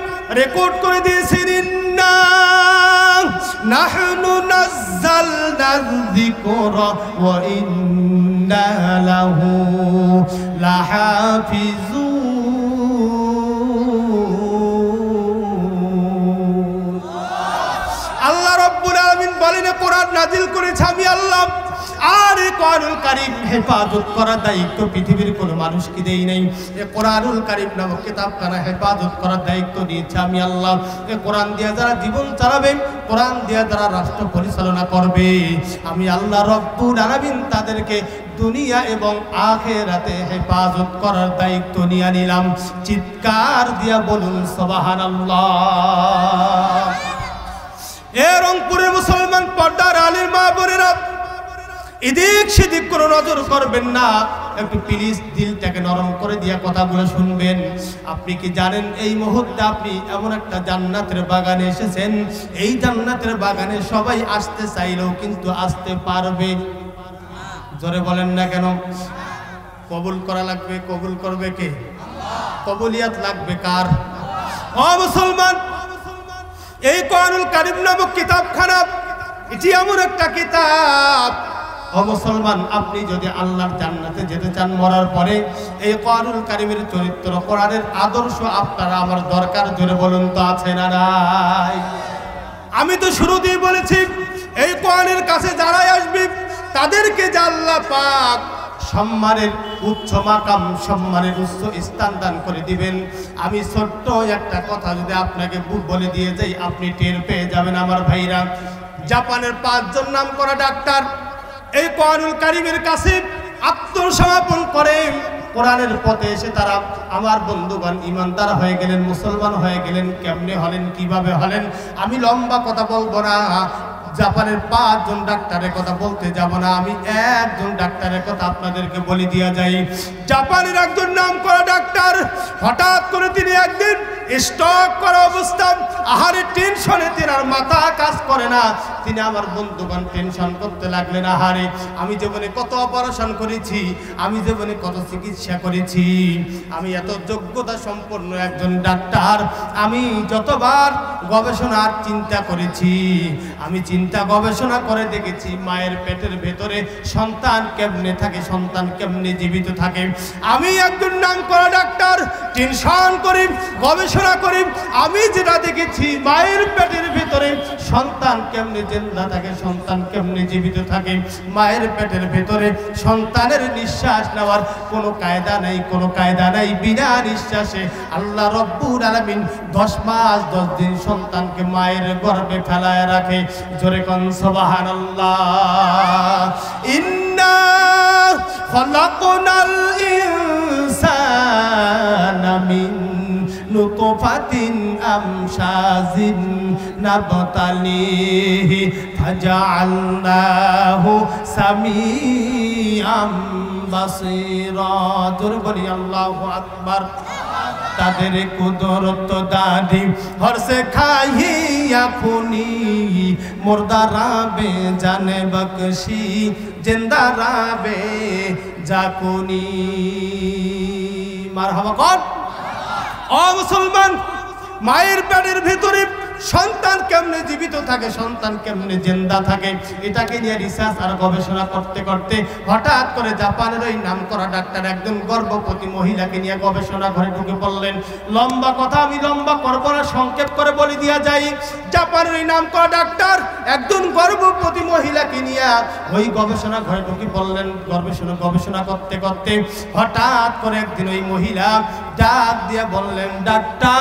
রেকর্ড করে দিয়েছেন, ইন্না নাহনু নাযালনা যিকরা ওয়া ইন্না লাহু লাহাফিজুন। আল্লাহ রাব্বুল আলামিন বলেন, কোরআন নাজিল করেছে আমি আল্লাহ, আর এই কোরআনুল কারীম হেফাজত করার দায়িত্ব পৃথিবীর কোনো মানুষকে দেই নাই। এই কোরআনুল কারীম নামক কিতাবখানা হেফাজত করার দায়িত্ব নিয়েছে আমি আল্লাহ। এই কোরআন দিয়ে যারা জীবন চালাবে, কোরআন দিয়ে যারা রাষ্ট্র পরিচালনা করবে, আমি আল্লাহ রব্বুল আলামিন তাদেরকে দুনিয়া এবং আখিরাতে হেফাজত করার দায়িত্ব নিয়ে নিলাম। চিৎকার দিয়া বলুন সুবহানাল্লাহ। এ রংপুরের মুসলমান, পর্দার আলীর মা বোনেরা, এদিক সেদিক কোনো নজর করবেন না, একটু প্লিজ দিলটাকে নরম করে দিয়া কথাগুলো শুনবেন। আপনি কি জানেন এই মুহূর্তে আপনি এমন একটা জান্নাতের বাগানে এসেছেন, এই জান্নাতের বাগানে সবাই আসতে চাইলেও কিন্তু আসতে পারবে? জোরে বলেন না কেন? কবুল করা লাগবে। কবুল করবে কে? কবুলিয়াত লাগবে কার? ও মুসলমান, এই কোরআনুল কারীম নামক কিতাবখানা এটি এমন একটা কিতাব, ও মুসলমান, আপনি যদি আল্লাহর জান্নাতে যেতে চান মরার পরে, এই কোরআনুল কারীমের চরিত্র, কোরআনের আদর্শ আপনার আমার দরকার। জোরে বলুন তো আছে না নাই? আমি তো শুরুতেই বলেছি, এই কোরআনের কাছে যারাই আসবে তাদেরকে যে আল্লাহ পাক সম্মানের উচ্চ মাকাম, সম্মানের উচ্চ স্থান দান করে দিবেন। আমি ছোট্ট একটা কথা যদি আপনাকে বলে দিয়ে যাই, আপনি টের পেয়ে যাবেন আমার ভাইরা। জাপানের 5 জন নাম করা ডাক্তার এই কোরআনুল কারীমের কাছে আত্মসমর্পণ করে কোরআনের পথে এসে তারা আমার বন্ধুগণ ইমানদার হয়ে গেলেন, মুসলমান হয়ে গেলেন। কেমনে হলেন, কিভাবে হলেন, আমি লম্বা কথা বলবো না। জাপানের 5 জন ডাক্তারের কথা বলতে যাব না, আমি একজন ডাক্তারের কথা আপনাদেরকে বলে দিয়া যাই। জাপানের একজন নাম করা ডাক্তার, হঠাৎ করে তিনি একদিন স্ট্রোক করা অবস্থা, আহারে টেনশনে তিনার মাথা কাজ করে না। তিনি আমার বন্ধুগণ টেনশন করতে লাগলেন, আহারে আমি জীবনে কত অপারেশন করেছি, আমি জীবনে কত চিকিৎসা করেছি, আমি এত যোগ্যতা সম্পন্ন একজন ডাক্তার, আমি যতবার গবেষণার চিন্তা করেছি, আমি চিন্তা গবেষণা করে দেখেছি মায়ের পেটের ভেতরে সন্তান কেমনে থাকে, সন্তান কেমনে জীবিত থাকে। আমি একজন নাম করা ডাক্তার, টেনশন করি, গবেষণা করি, আমি যেটা দেখেছি মায়ের পেটের ভেতরে সন্তান কেমনে জিন্দা থাকে, সন্তান কেমনে জীবিত থাকে। মায়ের পেটের ভেতরে সন্তানের নিঃশ্বাস নেওয়ার কোনো কায়দা নাই, কোনো কায়দা নাই। বিনা নিঃশ্বাসে আল্লাহ রব্বুল আলামিন 10 মাস 10 দিন সন্তানকে মায়ের গর্ভে ফেলায় রাখে। জোরে কোন সুবহানাল্লাহ। ইন্না খালাকনাল ইনসানা মিন নুতফাতিন আমশাজিন নাবতালিহি ফাজআলনাহু সামিআম বাসীরা। জোরে বলি আল্লাহু আকবার। তাদের কুদরত দাদি হরসে খাইয়া খুনি, মুর্দারাবে জানে বকশি, জিন্দারাবে জাকুনি। মারহাবা কর। ও মুসলমান, মায়ের পেটের ভিতরে সন্তান কেমনে জীবিত থাকে, সন্তান কেমনে জিন্দা থাকে, এটাকে নিয়ে রিসার্চ আর গবেষণা করতে করতে হঠাৎ করে জাপানের ওই নাম করা ডাক্তার একজন গর্ভবতী মহিলাকে নিয়ে গবেষণা ঘরে ঢুকে পড়লেন। লম্বা কথা আমি লম্বা করবো না, সংক্ষেপ করে বলে দিয়া যাই। জাপানের ওই নাম করা ডাক্তার একজন গর্ভবতী মহিলাকে নিয়ে ওই গবেষণা ঘরে ঢুকে পড়লেন। গবেষণা করতে করতে হঠাৎ করে একদিন ওই মহিলা ডাক দিয়ে বললেন, ডাক্তার,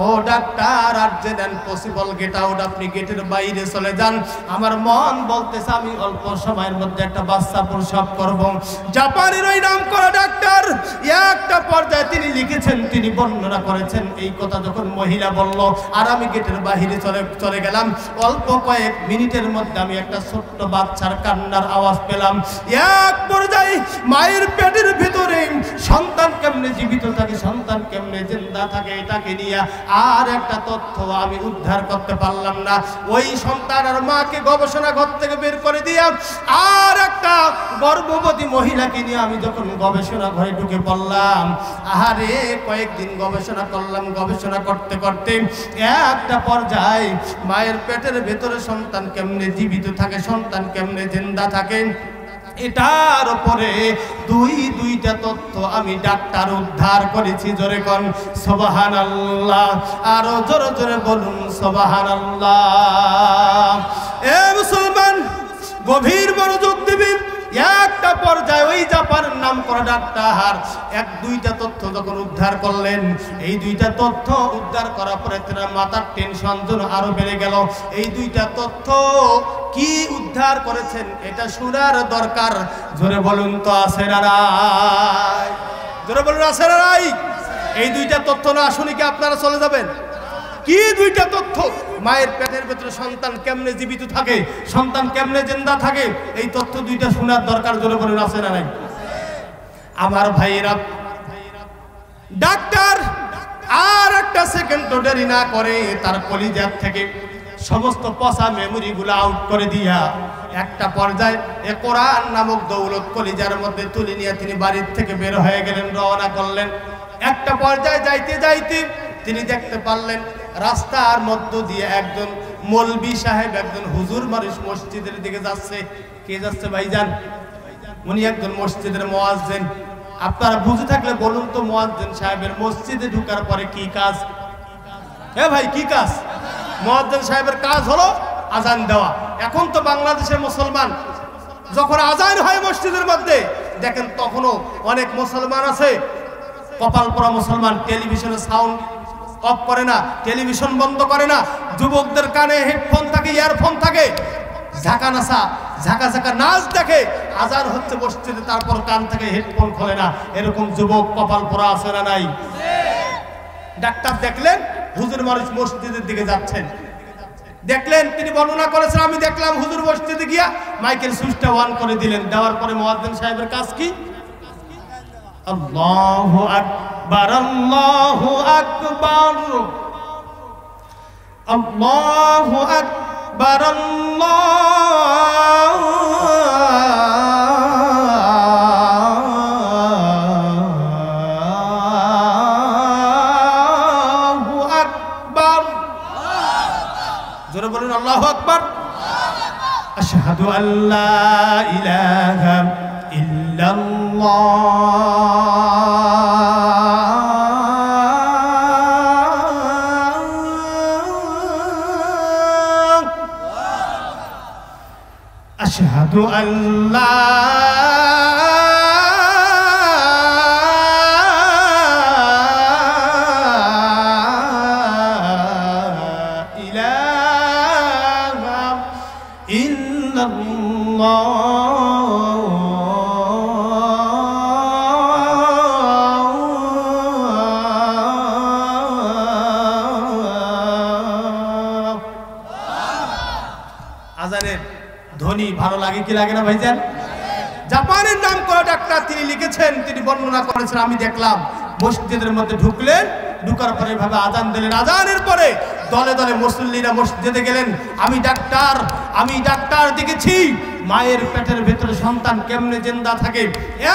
ও doctor, urgent and possible get out, আপনি গেটের বাইরে চলে যান, আমার মন বলতেছে আমি অল্প সময়ের মধ্যে একটা বাচ্চা প্রসব করব। জাপানের ওই নাম করা ডাক্তার একটা পর্যায়ে তিনি লিখেছেন, তিনি বর্ণনা করেছেন, এই কথা যখন মহিলা বলল আর আমি গেটের বাইরে চলে গেলাম, অল্প কয়েক মিনিটের মধ্যে আমি একটা ছোট্ট বাচ্চার কান্নার আওয়াজ পেলাম। এক পর্যায়ে মায়ের পেটের ভিতরে সন্তান কেমনে জীবিত থাকে, সন্তান কেমনে জিন্দা থাকে, এটাকে নিয়ে আর একটা তথ্য আমি উদ্ধার করতে পারলাম না। ওই সন্তান আর মাকে গবেষণা ঘর থেকে বের করে দিয়া আর একটা গর্ভবতী মহিলাকে নিয়ে আমি যখন গবেষণা ঘরে ঢুকে পড়লাম, আহারে কয়েকদিন গবেষণা করলাম। গবেষণা করতে করতে একটা পর্যায়ে মায়ের পেটের ভেতরে সন্তান কেমনে জীবিত থাকে, সন্তান কেমনে জিন্দা থাকে, এটার উপরে দুইটা তথ্য আমি ডাক্তার উদ্ধার করেছি। জোরে কোন সুবহানাল্লাহ, আরো জোরে জোরে বলুন সুবহানাল্লাহ। এ মুসলমান, গভীর মনোযোগ দিবেন। একটা পর্যায়ে ওই জাপানের নাম করা ডাক্তার দুইটা তথ্য যখন উদ্ধার করলেন, এই দুইটা তথ্য উদ্ধার করার পরে তার মাথার টেনশন যেন আরো বেড়ে গেল। এই দুইটা তথ্য কি উদ্ধার করেছেন এটা শোনার দরকার। জোরে বলুন তো আছে না নাই? জোরে বলুন আছে না নাই? এই দুইটা তথ্য না শুনে কি আপনারা চলে যাবেন? কি দুইটা তথ্য? মায়ের পেটের ভেতরে সন্তান কেমনে জীবিত থাকে, সন্তান কেমনে জিন্দা থাকে, এই তথ্য দুইটা শোনার দরকার জোরে বলেন আছে না নাই? আমার ভাইয়েরা, ডাক্তার আর একটা সেকেন্ড দেরি না করে তার কলিজার থেকে সমস্ত পচা মেমোরি গুলো আউট করে দিয়া একটা পর্যায়ে এ কোরআন নামক দৌলত কলিজার মধ্যে তুলে নিয়ে তিনি বাড়ির থেকে বের হয়ে গেলেন, রওনা করলেন। একটা পর্যায়ে যাইতে যাইতে তিনি দেখতে পারলেন রাস্তার মধ্য দিয়ে একজন মৌলবি সাহেব, একজন হুজুর মানুষ মসজিদের দিকে যাচ্ছে। কে যাচ্ছে ভাইজান? উনি একজন মসজিদের মুয়াজ্জিন। আপনারা বুঝে থাকলে বলুন তো, মুয়াজ্জিন সাহেবের মসজিদে ঢোকার পরে কি কাজ? হ্যাঁ ভাই, কি কাজ? মুয়াজ্জিন সাহেবের কাজ হলো আজান দেওয়া। এখন তো বাংলাদেশের মুসলমান যখন আজান হয় মসজিদের মধ্যে, দেখেন তখনও অনেক মুসলমান আছে, কপাল পরা মুসলমান, টেলিভিশনের সাউন্ড অফ করে না, টেলিভিশন বন্ধ করে না, যুবকদের কানে হেডফোন থাকে, ইয়ারফোন থাকে, ঝাঁকা নাচা ঝাঁকা ঝাঁকা নাচ দেখে। আজান হচ্ছে মসজিদে, তারপর কান থেকে হেডফোন খোলে না। এরকম যুবক কপাল পরা আছে না নাই? ডাক্তার দেখলেন হুজুর মানুষ মসজিদের দিকে যাচ্ছেন, দেখলেন তিনি বর্ণনা করেছেন, আমি দেখলাম হুজুর মসজিদে গিয়া মাইকেল সুইচটা অন করে দিলেন। দেওয়ার পরে মুয়াজ্জিন সাহেবের কাজ কি? আল্লাহু আকবার, আল্লাহু আকবার, আল্লাহু আকবার, আল্লাহু আকবার। জোরে বলুন আল্লাহু আকবার। আশহাদু আল্লা ইলাহা ইল্লাল্লাহ, আশহাদু আল্লা ইলাহা ইল্লাল্লাহ। আজানের ধ্বনি ভালো লাগে কি লাগে না ভাইজান? জাপানের নাম করা ডাক্তার তিনি লিখেছেন, তিনি বর্ণনা করেছেন, আমি দেখলাম মসজিদের মধ্যে ঢুকলেন, ঢুকার পরে এভাবে আজান দিলেন। আজানের পরে দলে দলে মুসল্লিরা মসজিদে গেলেন। আমি ডাক্তার দেখেছি মায়ের পেটের ভেতরে সন্তান কেমনে জিন্দা থাকে।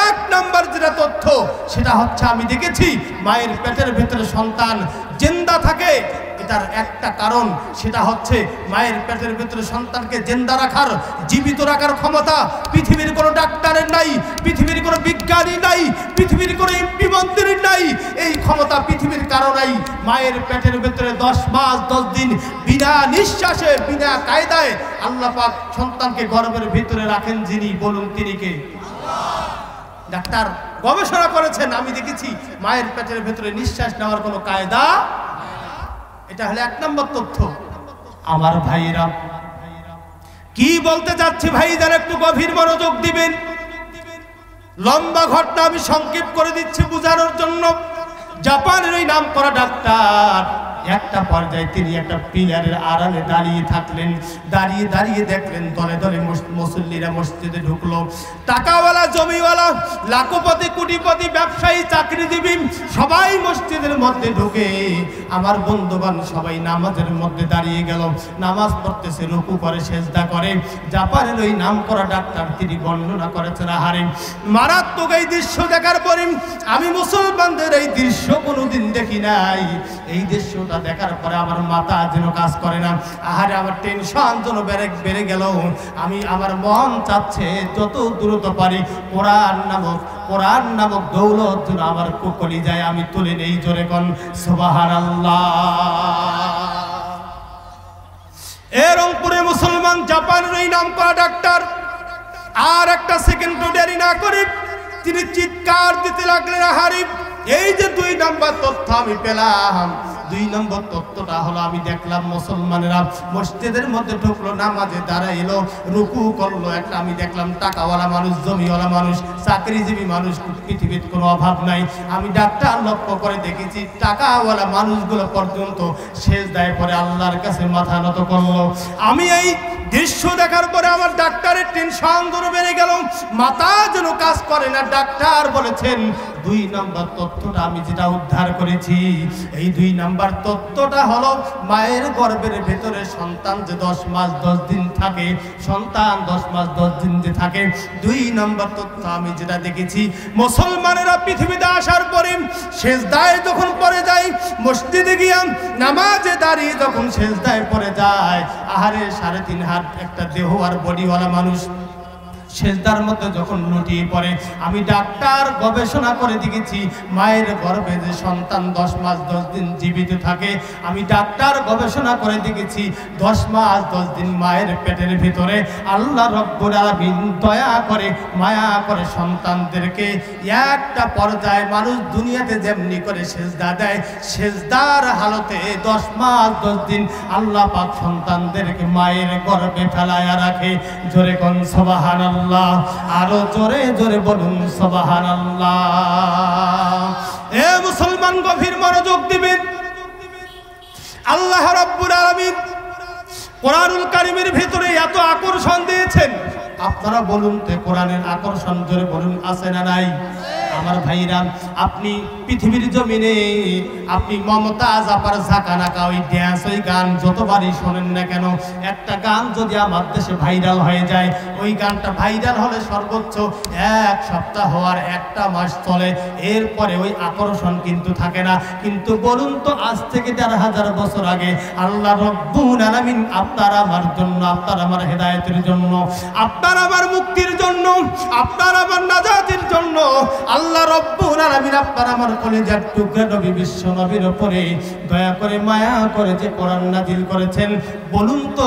এক নাম্বার যেটা তথ্য সেটা হচ্ছে, আমি দেখেছি মায়ের পেটের ভেতরে সন্তান জিন্দা থাকে। এটার একটা কারণ, সেটা হচ্ছে মায়ের পেটের ভেতরে সন্তানকে জিন্দা রাখার, জীবিত রাখার ক্ষমতা পৃথিবীর কোনো ডাক্তারের নাই, পৃথিবীর কোনো বিজ্ঞানী নাই, পৃথিবীর কোনো এমপি মন্ত্রীর নাই। এই ক্ষমতা পৃথিবীর কারো নাই। মায়ের পেটের ভেতরে 10 মাস 10 দিন বিনা নিঃশ্বাসে, বিনা কায়দায় আল্লাহ পাক সন্তানকে গর্ভের ভিতরে রাখেন যিনি, বলুন তিনি কে? ডাক্তার গবেষণা করেছেন, আমি দেখেছি মায়ের পেটের ভেতরে নিঃশ্বাস নেওয়ার কোনো কায়দা। এটা হলো এক নম্বর তথ্য। আমার ভাইয়েরা, কি বলতে যাচ্ছি ভাইজান, একটু গভীর মনোযোগ দিবেন। লম্বা ঘটনা আমি সংক্ষেপ করে দিচ্ছি বোঝানোর জন্য। জাপানের ওই নাম করা ডাক্তার একটা পর্যায়ে তিনি একটা পিলারের আড়ালে দাঁড়িয়ে থাকলেন। দাঁড়িয়ে দাঁড়িয়ে দেখলেন দলে দলে মুসল্লিরা মসজিদে ঢুকলো। টাকাওয়ালা, জমিওয়ালা, লাখপতি, কোটিপতি, ব্যবসায়ী, চাকরিজীবী সবাই মসজিদের মধ্যে ঢুকে আমার বন্ধুবান সবাই নামাজের মধ্যে দাঁড়িয়ে গেল। নামাজ পড়তেছে, রুকু করে, সেজদা করে। জাপানের ওই নাম করা ডাক্তার তিনি বর্ণনা করেছেন, আহারে মারাত্মক এই দৃশ্য দেখার পরে আমি মুসলমানদের এই দৃশ্য কোনোদিন দেখি নাই। এই দৃশ্যটা দেখার পরে আমার মাথা যেন কাজ করে না। আহারে আমার টেনশন যেন বেড়ে গেল। আমার মন চাচ্ছে যত দ্রুত পারি কোরআন নামক দৌলত যেন আমার কলিজায় আমি তুলে নেই। জোরে কোন সুবহানাল্লাহ। রংপুরে মুসলমান জাপানের এই নাম করা ডাক্তার আর একটা সেকেন্ড দেরি না করে তিনি চিৎকার দিতে লাগলেন, আহারে এই যে 2 নাম্বার তথ্য আমি পেলাম, দুই নম্বর তত্ত্বটা হলো আমি দেখলাম মুসলমানেরা মসজিদের মধ্যে ঢুকলো, নামাজে দাঁড়াইলো, রুকু করলো, একটা আমি দেখলাম টাকাওয়ালা মানুষ, জমিওয়ালা মানুষ, চাকরিজীবী মানুষ, পৃথিবীর কোনো অভাব নাই। আমি ডাক্তার লক্ষ্য করে দেখেছি টাকাওয়ালা মানুষগুলো পর্যন্ত সেজদায় পরে আল্লাহর কাছে মাথা নত করলো। আমি এই দৃশ্য দেখার পরে আমার ডাক্তারের টেনশন ধরে বেড়ে গেল, মাথা যেন কাজ করে না। ডাক্তার বলেছেন দুই নম্বর তথ্যটা আমি যেটা উদ্ধার করেছি, এই দুই নম্বর তথ্যটা হলো মায়ের গর্ভের ভেতরে সন্তান যে 10 মাস 10 দিন থাকে, সন্তান 10 মাস 10 দিন যে থাকে, দুই নম্বর তথ্য আমি যেটা দেখেছি মুসলমানেরা পৃথিবীতে আসার পরে সেজদায় যখন পড়ে যায়, মসজিদে গিয়ে নামাজে দাঁড়িয়ে যখন সেজদায় পড়ে যায়, আহারে 3.5 হাত একটা দেহ আর বডিওয়ালা মানুষ সেজদার মধ্যে যখন লুটিয়ে পড়ে, আমি ডাক্তার গবেষণা করে দেখেছি মায়ের গর্ভে যে সন্তান 10 মাস 10 দিন জীবিত থাকে, আমি ডাক্তার গবেষণা করে দেখেছি 10 মাস 10 দিন মায়ের পেটের ভিতরে আল্লাহ রব্বুল আলামিন দয়া করে মায়া করে সন্তানদেরকে একটা পর্যায়ে মানুষ দুনিয়াতে যেমনি করে সেজদা দেয়, সেজদার হালতে 10 মাস 10 দিন আল্লাহ পাক সন্তানদেরকে মায়ের গর্ভে ফেলায়া রাখে। জোরে কোন সুবহানাল্লাহ, আরো জোরে জোরে বলুন সুবহানাল্লাহ। এ মুসলমান গভীর মনোযোগ দিবেন। আল্লাহ রাব্বুল আলামিন কোরআনুল কারীমের ভিতরে এত আকর্ষণ দিয়েছেন, আপনারা বলুন তো কোরআনের আকর্ষণ জোরে বলুন আছে না নাই? আমার ভাইরা, আপনি পৃথিবীর জমিনে আপনি মমতাজ আপার ঝাঁকানাকা ওই ড্যান্স ওই গান যতবারই শোনেন না কেন, একটা গান যদি আমার দেশে ভাইরাল হয়ে যায়, ওই গানটা ভাইরাল হলে সর্বোচ্চ 1 সপ্তাহ হওয়ার 1টা মাস চলে, এরপরে ওই আকর্ষণ কিন্তু থাকে না। কিন্তু বলুন তো আজ থেকে 1500 বছর আগে আল্লাহ রব্বুল আলামিন আপনার আমার জন্য, আপনার আমার হেদায়েতের জন্য, আপনার আমার মুক্তির জন্য, আপনার আমার নাজাতের জন্য আল্লাহ রব্বুল আলামিন আপনার আমার কলিজার টুকরা নবী বিশ্ব নবীর উপরে দয়া করে মায়া করে যে কোরআন নাজিল করেছেন, বলুন তো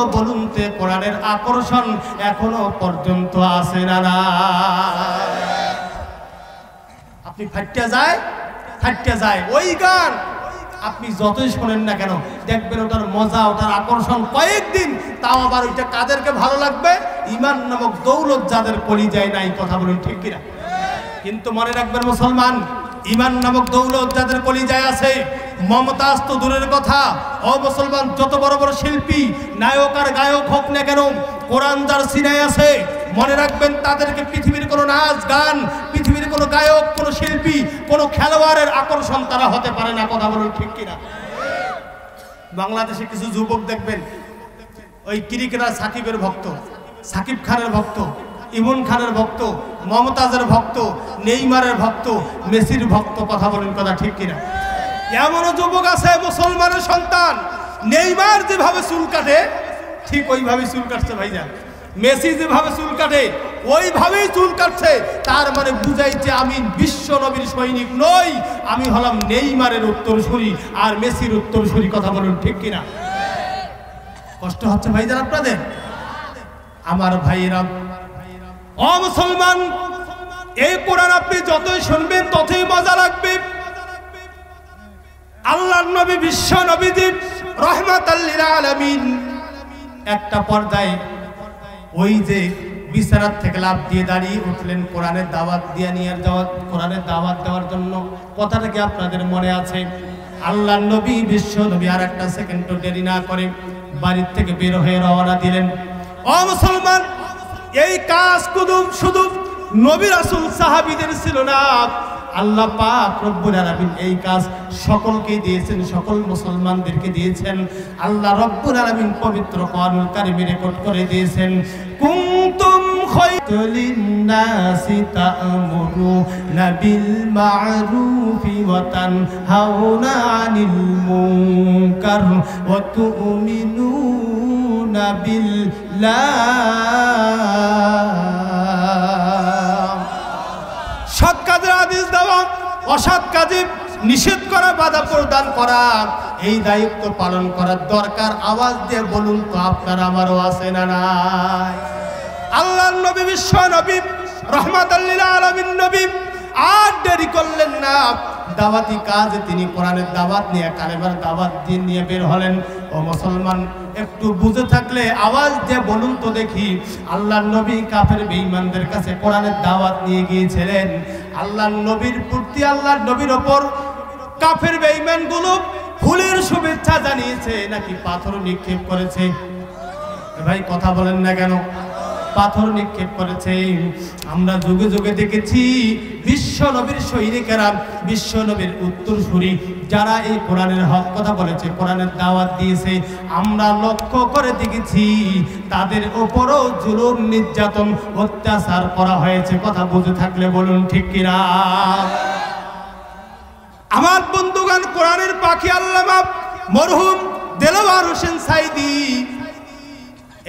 কোরআনের আকর্ষণ এখনো পর্যন্ত আছে না? না, আপনি ফাটিয়া যায় ওই গান আপনি যতই শোনেন না কেন, দেখবেন ওটার মজা, ওটার আকর্ষণ কয়েকদিন, তাও আবার ওইটা কাদেরকে ভালো লাগবে? ঈমান নামক দৌলত যাদের কলিজায় নাই। কথা বলুন ঠিক কিনা? কিন্তু মনে রাখবেন মুসলমান, ঈমান নামক দৌলত যাদের কলিজায় আছে, মমতাজ তো দূরের কথা, ও মুসলমান যত বড় বড় শিল্পী নায়ক আর গায়ক হোক না কেন, কোরআন যার সিনায় আছে, মনে রাখবেন তাদেরকে পৃথিবীর কোনো নাচ গান, পৃথিবীর কোনো গায়ক, কোনো শিল্পী, কোনো খেলোয়াড়ের আকর্ষণ তারা হতে পারে না। কথা বলুন ঠিক কিনা? বাংলাদেশে কিছু যুবক দেখবেন ওই ক্রিকেটার সাকিবের ভক্ত, সাকিব খানের ভক্ত, ইমন খানের ভক্ত, মমতাজের ভক্ত, নেইমারের ভক্ত, মেসির ভক্ত। কথা বলুন কথা ঠিক কিনা? এমনও যুবক আছে মুসলমানের সন্তান, নেইমার যেভাবে চুল কাটে ঠিক ওইভাবেই চুল কাটছে ভাইজান, মেসি যেভাবে চুল কাটে ওইভাবেই চুল কাটছে। তার মানে বুঝাইছে আমি বিশ্ব নবীর সৈনিক নই, আমি হলাম নেইমারের উত্তরসূরি আর মেসির উত্তরসূরি। কথা বলুন ঠিক কিনা? কষ্ট হচ্ছে ভাইজান আপনাদের? আমার ভাইরা, ও মুসলমান, এই কোরআন আপনি যতই শুনবেন ততই মজা লাগবে। আল্লাহর নবী বিশ্ব নবীজি রাহমাতাল লিল আলামিন একটা পর্যায়ে ওই যে বিছানার থেকে লাফ দিয়ে দাঁড়িয়ে উঠলেন কোরআনের দাওয়াত কোরআনের দাওয়াত দেওয়ার জন্য। কথাটা কি আপনাদের মনে আছে? আল্লাহর নবী বিশ্ব নবী আর একটা সেকেন্ডও দেরি না করে বাড়ির থেকে বের হয়ে রওনা দিলেন। ও মুসলমান, এই কাজ শুধু নবী রাসূল সাহাবীদের ছিল না, আল্লাহ পাক রব্বুল আলামিন এই কাজ সকলকে দিয়েছেন, সকল মুসলমানদেরকে দিয়েছেন। আল্লাহ রব্বুল আলামিন পবিত্র কোরআনুল কারীমে রেকর্ড করে দিয়েছেন, কুনতুম খায়রুন নাসি তা'মুরুনা বিল মা'রুফি ওয়া তানহাউনা আনিল মুনকার ওয়া তু'মিনুনা বিল্লাহ। সৎ কাজের আদেশ দেওয়া, অসৎ কাজে নিষেধ করা, বাধা প্রদান করা, এই দায়িত্ব পালন করার দরকার। আওয়াজ দিয়ে বলুন তো আপনার আমারও আছে না নাই? আল্লাহর নবী বিশ্ব নবী রাহমাতাল লিল আলামিন নবী আর দেরি করলেন না, দাওয়াতি কাজ তিনি কোরআনের দাওয়াত নিয়ে কালেমার দাওয়াত দিন নিয়ে বের হলেন। ও মুসলমান, একটু বুঝে থাকলে আওয়াজ দিয়ে বলুন তো দেখি, আল্লাহর নবী কাফের বেঈমানদের কাছে কোরআনের দাওয়াত নিয়ে গিয়েছিলেন। আল্লাহর নবীর প্রতি, আল্লাহর নবীর ওপর কাফের বেঈমানগুলো ফুলের শুভেচ্ছা জানিয়েছে নাকি পাথর নিক্ষেপ করেছে? ভাই কথা বলেন না কেন? পাথর নিক্ষেপ করেছে। আমরা যুগে যুগে দেখেছি বিশ্ব নবীর সৈনিকেরা, বিশ্ব নবীর উত্তরসূরি যারা এই কোরআনের হক কথা বলেছে, কোরআনের দাওয়াত দিয়েছে, আমরা লক্ষ্য করে দেখেছি তাদের উপরও জুলুম, নির্যাতন, অত্যাচার করা হয়েছে। কথা বুঝে থাকলে বলুন ঠিক কিনা? আমার বন্ধুগণ, কোরআনের পাখি আল্লামা মরহুম দেলোয়ার হোসেন সাইদি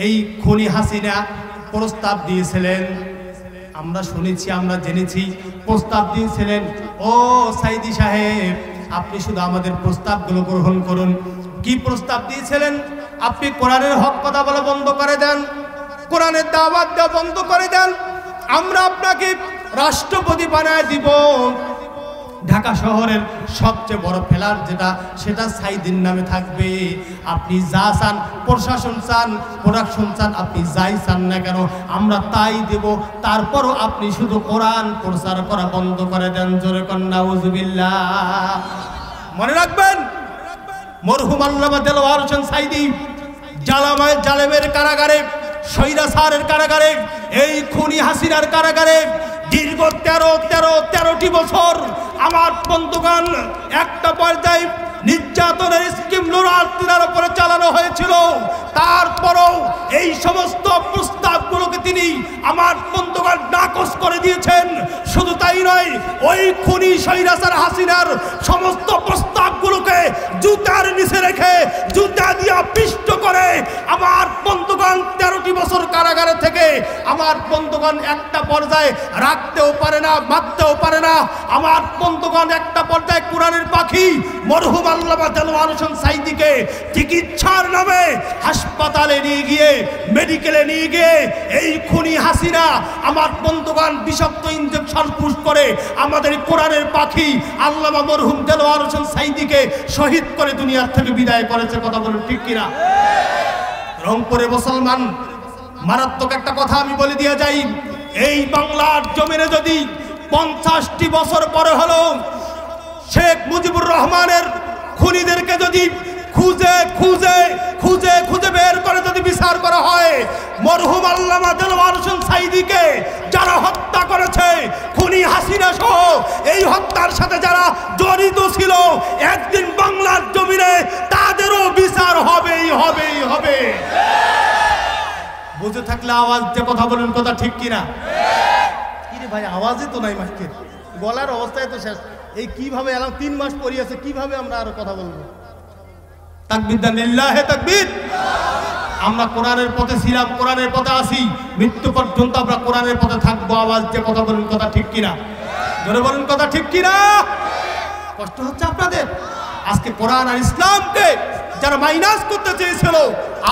এই খুনি হাসিনা প্রস্তাব দিয়েছিলেন। আমরা শুনেছি, আমরা জেনেছি প্রস্তাব দিয়েছিলেন, ও সাইদি সাহেব আপনি শুধু আমাদের প্রস্তাবগুলো গ্রহণ করুন। কি প্রস্তাব দিয়েছিলেন? আপনি কোরআনের হক কথা বলা বন্ধ করে দেন, কোরআনের দাওয়াত দেওয়া বন্ধ করে দেন, আমরা আপনাকে রাষ্ট্রপতি বানায় দিব। ঢাকা শহরের সবচেয়ে বড় ফ্ল্যাট যেটা, সেটা সাইদির নামে থাকবে। আপনি যা চান, প্রশাসন চান, প্রোডাকশন চান, আপনি যাই চান না কেন আমরা তাই দেব। তারপরও আপনি শুধু কোরআন প্রচার করা বন্ধ করে দেন। জোরে কন্যা নাউজুবিল্লাহ। মনে রাখবেন, মরহুম আল্লামা দেলোয়ার হোসেন সাইদি জালেমের কারাগারে, স্বৈরাচারের কারাগারে, এই খুনি হাসিনার কারাগারে দীর্ঘ 13টি বছর আমার বন্ধুগণ একটা পর্যায়ে নির্যাতনের স্কিম তিনার উপরে চালানো হয়েছিল। তারপরও এই সমস্ত প্রস্তাবগুলোকে তিনি আমার বন্ধুগণ নাকচ করে দিয়েছেন। শুধু তাই নয়, ওই খুনি স্বৈরাচার হাসিনার সমস্ত প্রস্তাবগুলোকে জুতার নিচে রেখে, জুতা দিয়া পিষ্ট করে আমার বন্ধুগণ 13টি বছর কারাগারে থেকে আমার বন্ধুগণ একটা পর্যায়ে রাখতেও পারে না, মারতেও পারে না। আমার বন্ধুগণ একটা পর্যায়ে কোরআনের পাখি মরহুম আল্লামা দেলোয়ার হোসেন সাইদিকে চিকিৎসার নামে হাসপাতালে নিয়ে গিয়ে, মেডিকেলে নিয়ে গিয়ে এই খুনি হাসিনা আমার বন্ধুগণ বিষাক্ত ইনজেকশন পুশ করে আমাদের কোরআনের পাখি আল্লামা মরহুম দেলোয়ার হোসেন সাইদিকে শহীদ করে দুনিয়ার থেকে বিদায় করেছে। কথা বলুন ঠিক কিনা? রংপুরে মুসলমান, মারাত্মক একটা কথা আমি বলে দিয়ে যাই, এই বাংলার জমিনে যদি 50টি বছর পরে হলো শেখ মুজিবুর রহমানের খুনিদেরকে যদি খুঁজে খুঁজে খুঁজে খুঁজে বের করে যদি বিচার করা হয়, মরহুম আল্লামা দেলোয়ার হোসেন সাইদিকে যারা হত্যা করেছে, খুনি হাসিনা সহ এই হত্যার সাথে যারা জড়িত ছিল, একদিন বাংলার জমিনে তাদেরও বিচার হবেই হবেই হবে। বুঝে থাকলে আওয়াজ দিয়ে কথা বলুন, কথা ঠিক কিনা? কিরে ভাই, আওয়াজই তো নাই, মাইকের গলার অবস্থায় তো শেষ। এই কিভাবে এলাম 3 মাস পরিয়েছে, কিভাবে আমরা আরো কথা বলবো? তাকবীর দেন, লিল্লাহে তাকবীর। আমরা কোরআনের পথে ছিলাম, কোরআনের পথে আছি, মৃত্যু পর্যন্ত আমরা কোরআনের পথে থাকবো। আওয়াজ দিয়ে কথা বলুন, কথা ঠিক কিনা? জোরে বলুন, কথা ঠিক কিনা? কষ্ট হচ্ছে আপনাদের? আজকে কোরআন আর ইসলামকে যারা মাইনাস করতে চেয়েছিল,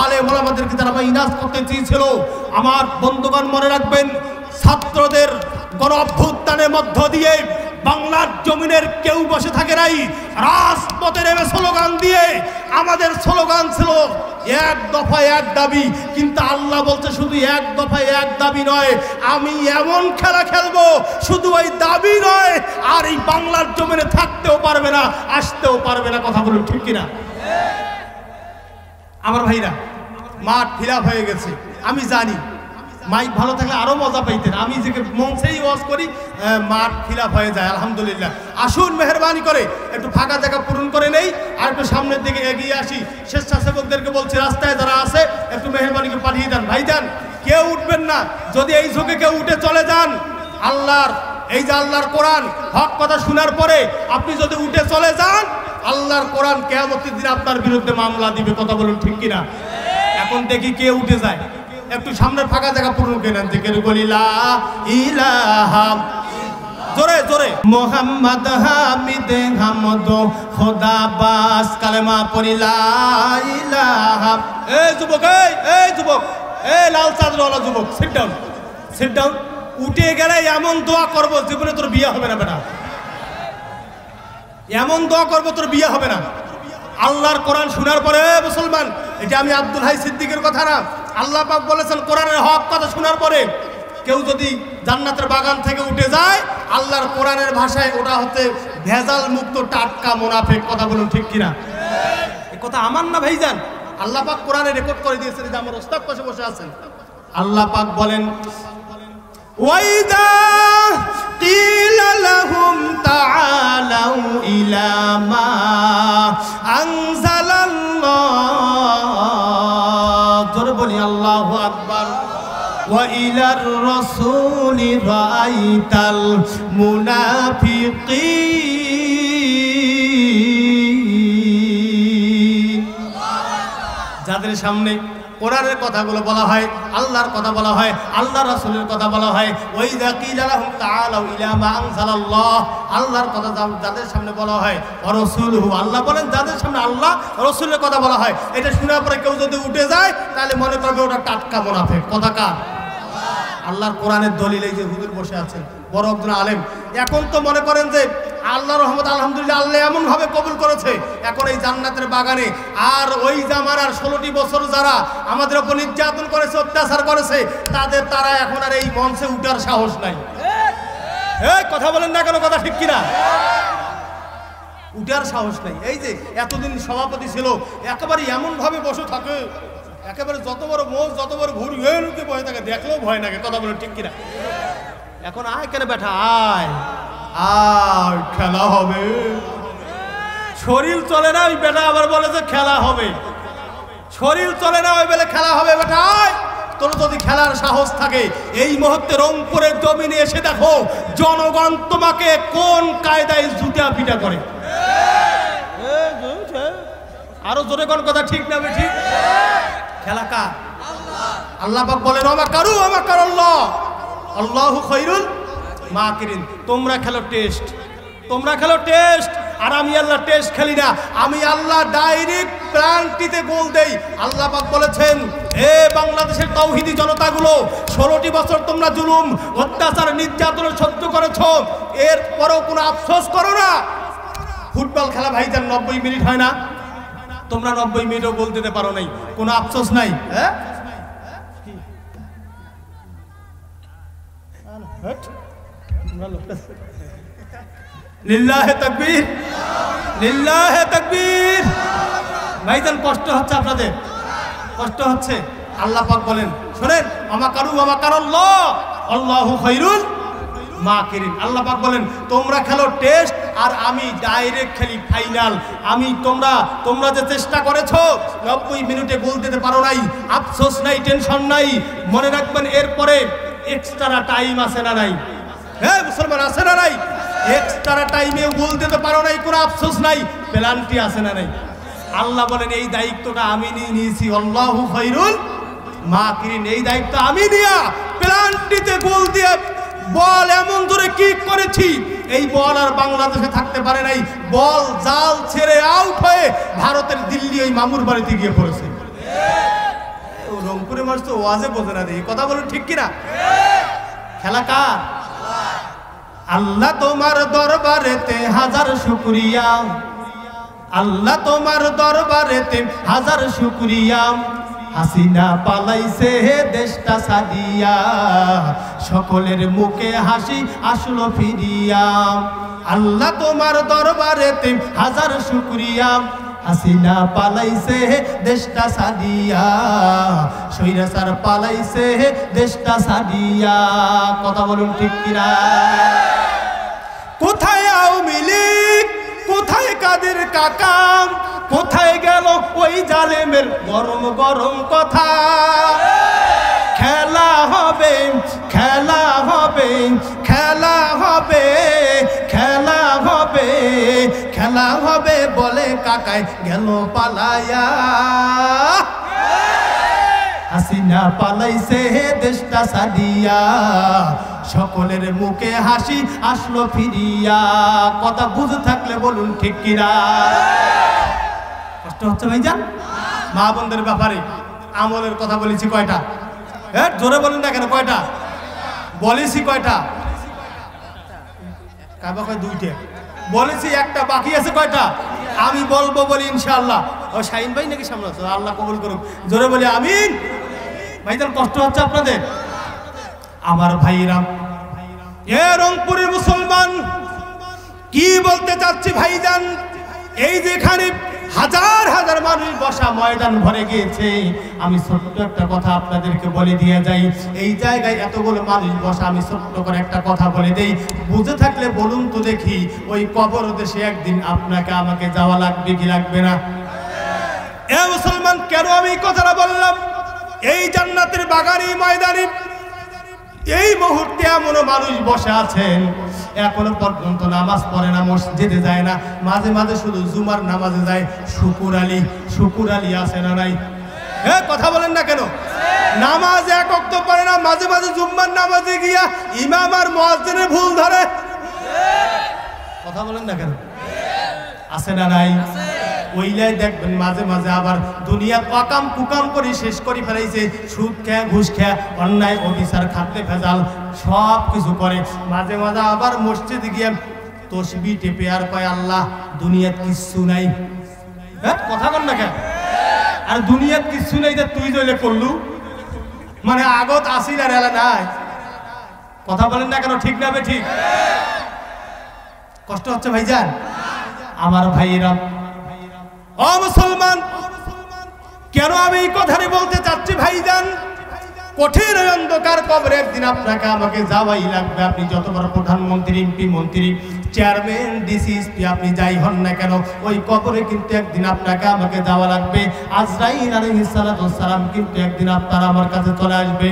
আলেম ওলামাদেরকে যারা মাইনাস করতে চেয়েছিল, আমার বন্ধুগণ মনে রাখবেন, ছাত্রদের গণ অভ্যুত্থানের মধ্য দিয়ে বাংলার জমিনের কেউ বসে থাকে নাই। রাজপথে নেমে স্লোগান দিয়ে, আমাদের স্লোগান ছিল এক দফায় এক দাবি, কিন্তু আল্লাহ বলছে শুধু এক দফায় এক দাবি নয়, আমি এমন খেলা খেলবো শুধু ওই দাবি নয়, আর এই বাংলার জমিনে থাকতেও পারবে না, আসতেও পারবে না। কথা বলুন ঠিক কিনা? আমার ভাইরা, মাঠ ফিলাপ হয়ে গেছে, আমি জানি। মাইক ভালো থাকলে আরো মজা পাইতেন। আমি যে মঞ্চেই ওয়াজ করি, মাঠ ফিলাপ হয়ে যায়। আলহামদুলিল্লাহ। আসুন মেহরবানি করে একটু ফাঁকা জায়গা পূরণ করে নেই, আর একটু সামনের দিকে এগিয়ে আসি। স্বেচ্ছাসেবকদেরকে বলছি, রাস্তায় যারা আছে একটু মেহরবানি করে পাঠিয়ে দেন। ভাইজান কেউ উঠবেন না, যদি এই ঝোঁকে কেউ উঠে চলে যান, আল্লাহর এই যে আল্লাহর কোরআন হক কথা শোনার পরে আপনি যদি উঠে চলে যান, আল্লাহর কোরআন কিয়ামতের দিন আপনার বিরুদ্ধে মামলা দিবে। কথা বলুন ঠিক কিনা? এখন দেখি কে উঠে যায়। একটু সামনের ফাঁকা জায়গা পূরণ করে নেন। জিকির করি লা ইলাহা, জোরে জোরে, মোহাম্মদ হামিদ হামদ খোদা বাস, কালেমা পড়ি লা ইলাহা। এই যুবক, এই যুবক, এই লাল চাদরওয়ালা যুবক, সিট ডাউন, সিট ডাউন। উঠে গেলে এমন দোয়া করবো জীবনে তোর বিয়ে হবে না বেটা। এমন দোয়া করবো তোর বিয়ে হবে না। আল্লাহর কোরআন শোনার পরে মুসলমান, এটা আমি আব্দুল হাই সিদ্দিকের কথা না, আল্লাহ পাক বলেছেন কোরআনের হক কথা শোনার পরে কেউ যদি জান্নাতের বাগান থেকে উঠে যায়, আল্লাহর কোরআনের ভাষায় ওটা হচ্ছে ভেজাল মুক্ত টাটকা মুনাফিক। কথা বলুন ঠিক কিনা? এই কথা আমার না ভাইজান, আল্লাহ পাক কোরআনে রেকর্ড করে দিয়েছেন, যে আমার ওস্তাদ পাশে বসে আছেন। আল্লাহ পাক বলেন ওয়াইদা কিলা লাহুম তাআলাউ ইলা মা আনজালাল্লাহ, জোরে বলি আল্লাহু আকবার। ওয়া ইলার রাসূলি রাআইতাল মুনাফিকিন, যাদের সামনে কোরআনের কথাগুলো বলা হয়, আল্লাহর কথা বলা হয়, আল্লাহ রাসূলের কথা বলা হয়, ওয়াইযা কিলা লাহুম তাআলাউ ইলা মা আনজালাল্লাহ, আল্লাহর কথা যাদের সামনে বলা হয়, ওয়া রাসূলুহু, আল্লাহ বলেন যাদের সামনে আল্লাহ রাসূলের কথা বলা হয়, এটা শোনার পরে কেউ যদি উঠে যায় তাহলে মনে করবে ওটা টাটকা মুনাফিক। কথা কার? আল্লাহর কোরআনের দলিল। এই যে হুজুর বসে আছেন বড় একজন আলেম, এখন তো মনে করেন যে আল্লাহর রহমত আলহামদুলিল্লাহ আল্লাহ এমন ভাবে কবুল করেছে, এখন এই জান্নাতের বাগানে আর ওই জামানার 16টি বছর যারা আমাদের উপর নির্যাতন করেছে, অত্যাচার করেছে, তারা এখন আর এই মঞ্চে উঠার সাহস নাই। এই কথা বলেন না কেন? কথা ঠিক কিনা? উঠার সাহস নাই। এই যে এতদিন সভাপতি ছিল, একেবারে এমন ভাবে বসে থাকে, একেবারে যত বড় মোষ যত বড় ঘুরি এরকে ভয় থাকে, দেখলেও ভয় লাগে। কথা বলেন ঠিক কিনা? এখন আয় কেন বেটা, আয় আয় খেলা হবে। শরীর চলে না ওই বেটা আবার বলে যে খেলা হবে, শরীর চলে না ওই বেলা খেলা হবে। বেটা আয়, তোর যদি খেলার সাহস থাকে এই মুহূর্তে রংপুরের জমিনে এসে দেখো জনগণ তোমাকে কোন কায়দায় জুতা পিটা করে। আরো জোরে কোন কথা ঠিক না? ঠিক। খেলা কার? আল্লাহ পাক বলেন ওয়ামাকারু ওয়ামাকারাল্লাহ আল্লাহু খায়রুল মাকিরিন। তোমরা খেলো টেস্ট, তোমরা খেলো টেস্ট, আর আমি আল্লাহ টেস্ট খেলি না, আমি আল্লাহ ডাইরেক্ট প্রান্তিতে গোল দেই। আল্লাহ পাক বলেছেন এ বাংলাদেশের তাওহীদি জনতাগুলো, 16টি বছর তোমরা জুলুম অত্যাচার নির্যাতন সহ্য করেছো, এরপরও কোনো আফসোস করো না। ফুটবল খেলা ভাইজান 90 মিনিট হয় না? তোমরা 90 মিনিটও গোল দিতে পারো নাই, কোনো আফসোস নাই। হ্যাঁ, লিল্লাহে তাকবীর, লিল্লাহে তাকবীর। ভাইজান কষ্ট হচ্ছে আপনাদের, কষ্ট হচ্ছে। আল্লাহ পাক বলেন শুনেন ওয়ামাকারু ওয়ামাকারাল্লাহ আল্লাহু খায়রুল মাকিরিন। আল্লাহ পাক বলেন তোমরা খেলো টেস্ট আর আমি ডাইরেক্ট খেলি ফাইনাল। আমি তোমরা যে চেষ্টা করেছো 90 মিনিটে গোল দিতে পারো নাই, আফসোস নাই, টেনশন নাই। মনে রাখবেন এরপরে এক্সট্রা টাইম আছে না নাই? হ্যাঁ মুসলমান, আছে না নাই? এক্সট্রা টাইমে গোল দিতে পারো নাই, কোনো আফসোস নাই, পেনাল্টি আছে না নাই? আল্লাহ বলেন এই দায়িত্বটা আমি নিয়েছি, আল্লাহু খায়রুল মাকিরিন। এই দায়িত্ব আমি নিয়া পেনাল্টিতে গোল দিয়ে বল এমন ধরে কিক করেছি, এই বল আর বাংলাদেশে থাকতে পারে নাই। বল জাল ছেড়ে আউট হয়ে ভারতের দিল্লি ওই মামুর বাড়িতে গিয়ে পড়েছে। রংপুরে মাস তো ওয়াজে বোঝে না, এই কথা বলুন ঠিক কিনা? খেলা কার? আল্লাহ তোমার দরবারেতে হাজার শুকরিয়া, আল্লাহ তোমার দরবারেতে হাজার শুকরিয়া। হাসিনা পালাইছে দেশটা সাদিয়া, সকলের মুখে হাসি আসলো ফিরিয়া। আল্লাহ তোমার দরবারেতে হাজার শুকরিয়া, হাসিনা পালাইছে দেশটা সাদিয়া, সৈরাচার পালাইছে দেশটা সাদিয়া। কথা বলুন ঠিক কিনা? কোথায় আওয়ামী লীগ, কোথায় কাদের কাকা, কোথায় গেল ওই জালেমের গরম গরম কথা? খেলা হবে, খেলা হবে, খেলা হবে, খেলা হবে, খেলা হবে বলে কাকায় গেল পালায়া। হাসিনা পালাইছে দেশটা সাদিয়া, সকলের মুখে হাসি আসলো ফিরিয়া। কথা বুঝে থাকলে বলুন ঠিক কিনা? কষ্ট হচ্ছে ভাইজান? মা বোনদের ব্যাপারে আমলের কথা বলেছি কয়টা? জোরে বলুন না কেন? কয়টা বলেছি? কয়টা? কাবা কয় দুইটা, বলেছি একটা বাকি আছে কয়টা? আমি বলবো বলি ইনশাআল্লাহ। ও শাহিন ভাই নাকি সামনে আছে? আল্লাহ কবুল করুক, জোরে বলি আমিন। ভাইজান কষ্ট হচ্ছে আপনাদের? আমার ভাইরা, এ রংপুরের মুসলমান, কি বলতে চাচ্ছি ভাইজান, এই যেখানে হাজার হাজার মানুষ বসা ময়দান ভরে গিয়েছে, আমি ছোট্ট একটা কথা আপনাদেরকে বলে দিয়ে যাই। এই জায়গায় এতগুলো মানুষ বসা, আমি ছোট্ট করে একটা কথা বলে দেই, বুঝে থাকলে বলুন তো দেখি, ওই কবর দেশে একদিন আপনাকে আমাকে যাওয়া লাগবে কি লাগবে না? এ মুসলমান, কেন আমি এই কথাটা বললাম? এই জান্নাতের বাগানে ময়দানে এই মুহূর্তে এমন মানুষ বসে আছেন, এখনো পর্যন্ত নামাজ পড়ে না, মসজিদে যায় না, মাঝে মাঝে শুধু জুমার নামাজে যায়। শুকুর আলী আছে না নাই? কথা বলেন না কেন? নামাজ এক ওয়াক্ত পড়ে না, মাঝে মাঝে জুম্মার নামাজে গিয়া ইমাম আর মুয়াজ্জিনের ভুল ধরে। কথা বলেন না কেন? আছে না নাই? ওইলাই দেখবেন মাঝে মাঝে আবার দুনিয়া পাকাম কুকাম করে শেষ করে ফেলাইছে, সুদ খেয়া, ঘুষ খেয়া, অন্যায় অবিচার, খাদ্যে ভেজাল, সব কিছু করে। মাঝে মাঝে আবার মসজিদে গিয়ে তসবিহ টেপে আর কয় আল্লাহ দুনিয়াত কিচ্ছু নাই। হ্যাঁ, কথা বল না কেন? আর দুনিয়াত কিচ্ছু নাই যে তুই জলে করলু, মানে আগত আসিল আর এলা নাই। কথা বলেন না কেন? ঠিক না বে ঠিক? কষ্ট হচ্ছে ভাইজান? আমার ভাইরা, ও মুসলমান, কেন আমি এই কথাটি বলতে চাচ্ছি ভাইজান? কঠিন অন্ধকার কবরে একদিন আপনাকে আমাকে যাওয়াই লাগবে। আপনি যত বড় প্রধানমন্ত্রী, এমপি, মন্ত্রী, চেয়ারম্যান, ডিসি, এসপি, আপনি যাই হন না কেন, ওই কবরে কিন্তু একদিন আপনাকে আমাকে যাওয়া লাগবে। আজরাইল আলাইহিস সালাম কিন্তু একদিন আপনার আমার কাছে চলে আসবে।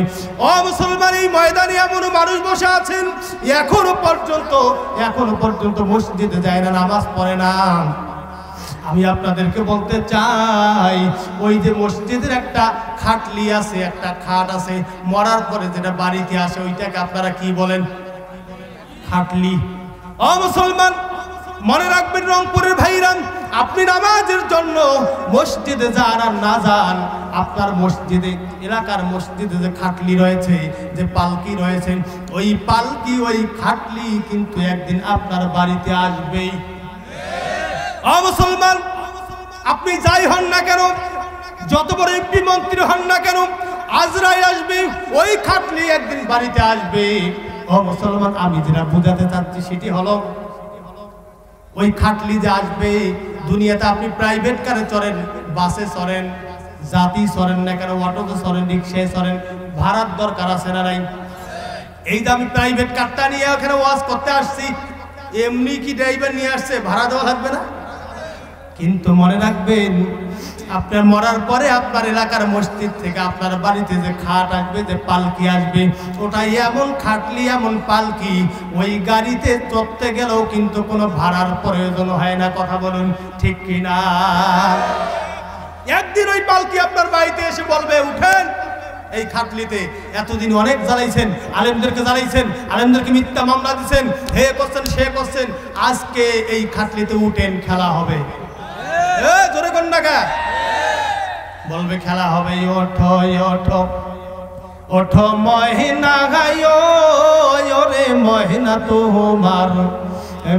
ও মুসলমান, এই ময়দানে এমন মানুষ বসে আছেন, এখনো পর্যন্ত মসজিদে যায় না, নামাজ পড়ে না। আমি আপনাদেরকে বলতে চাই, ওই যে মসজিদের একটা খাটলি আছে, একটা খাট আছে, মরার পরে যেটা বাড়িতে আসে ওইটাকে আপনারা কি বলেন? খাটলি। ও মুসলমান, মনে রাখবেন রংপুরের ভাইরা, আপনি নামাজের জন্য মসজিদে যান আর না যান, আপনার মসজিদে, এলাকার মসজিদে যে খাটলি রয়েছে, যে পালকি রয়েছে, ওই পালকি, ওই খাটলি কিন্তু একদিন আপনার বাড়িতে আসবেই। ও মুসলমান, আপনি যাই হন না কেন, যত বড় এমপি মন্ত্রী হন না কেন, আজরাইল আসবে, ওই খাটলি একদিন বাড়িতে আসবে। ও মুসলমান, আমি যেটা বোঝাতে চাচ্ছি সেটি হলো, ওই খাটলি যে আসবে, দুনিয়াতে আপনি প্রাইভেট কারে চড়েন, বাসে চড়েন, জাতি চড়েন না কেন, অটোতে চড়েন, রিক্সায় চড়েন, ভাড়ার দরকার আছে না নাই? এই যে আমি প্রাইভেট কারটা নিয়ে ওখানে ওয়াজ করতে আসছি, এমনি কি ড্রাইভার নিয়ে আসছে, ভাড়া দেওয়া লাগবে না? কিন্তু মনে রাখবেন, আপনার মরার পরে আপনার এলাকার মসজিদ থেকে আপনার বাড়িতে যে খাট আসবে, যে পালকি আসবে, ওটাই এমন খাটলি, এমন পালকি, ওই গাড়িতে চড়তে গেলেও কিন্তু কোনো ভাড়ার প্রয়োজন হয় না। কথা বলুন ঠিক কিনা? একদিন ওই পালকি আপনার বাড়িতে এসে বলবে, উঠেন এই খাটলিতে, এতদিন অনেক জ্বালাইছেন, আলেমদেরকে জ্বালাইছেন, আলেমদেরকে মিথ্যা মামলা দিচ্ছেন, হে করছেন, সে করছেন, আজকে এই খাটলিতে উঠেন, খেলা হবে। জোরে কোন টাকা বলবে খেলা হবে। ওঠো ওঠো ওঠো মহিনা গায়ো, ওরে মহিনা তোমার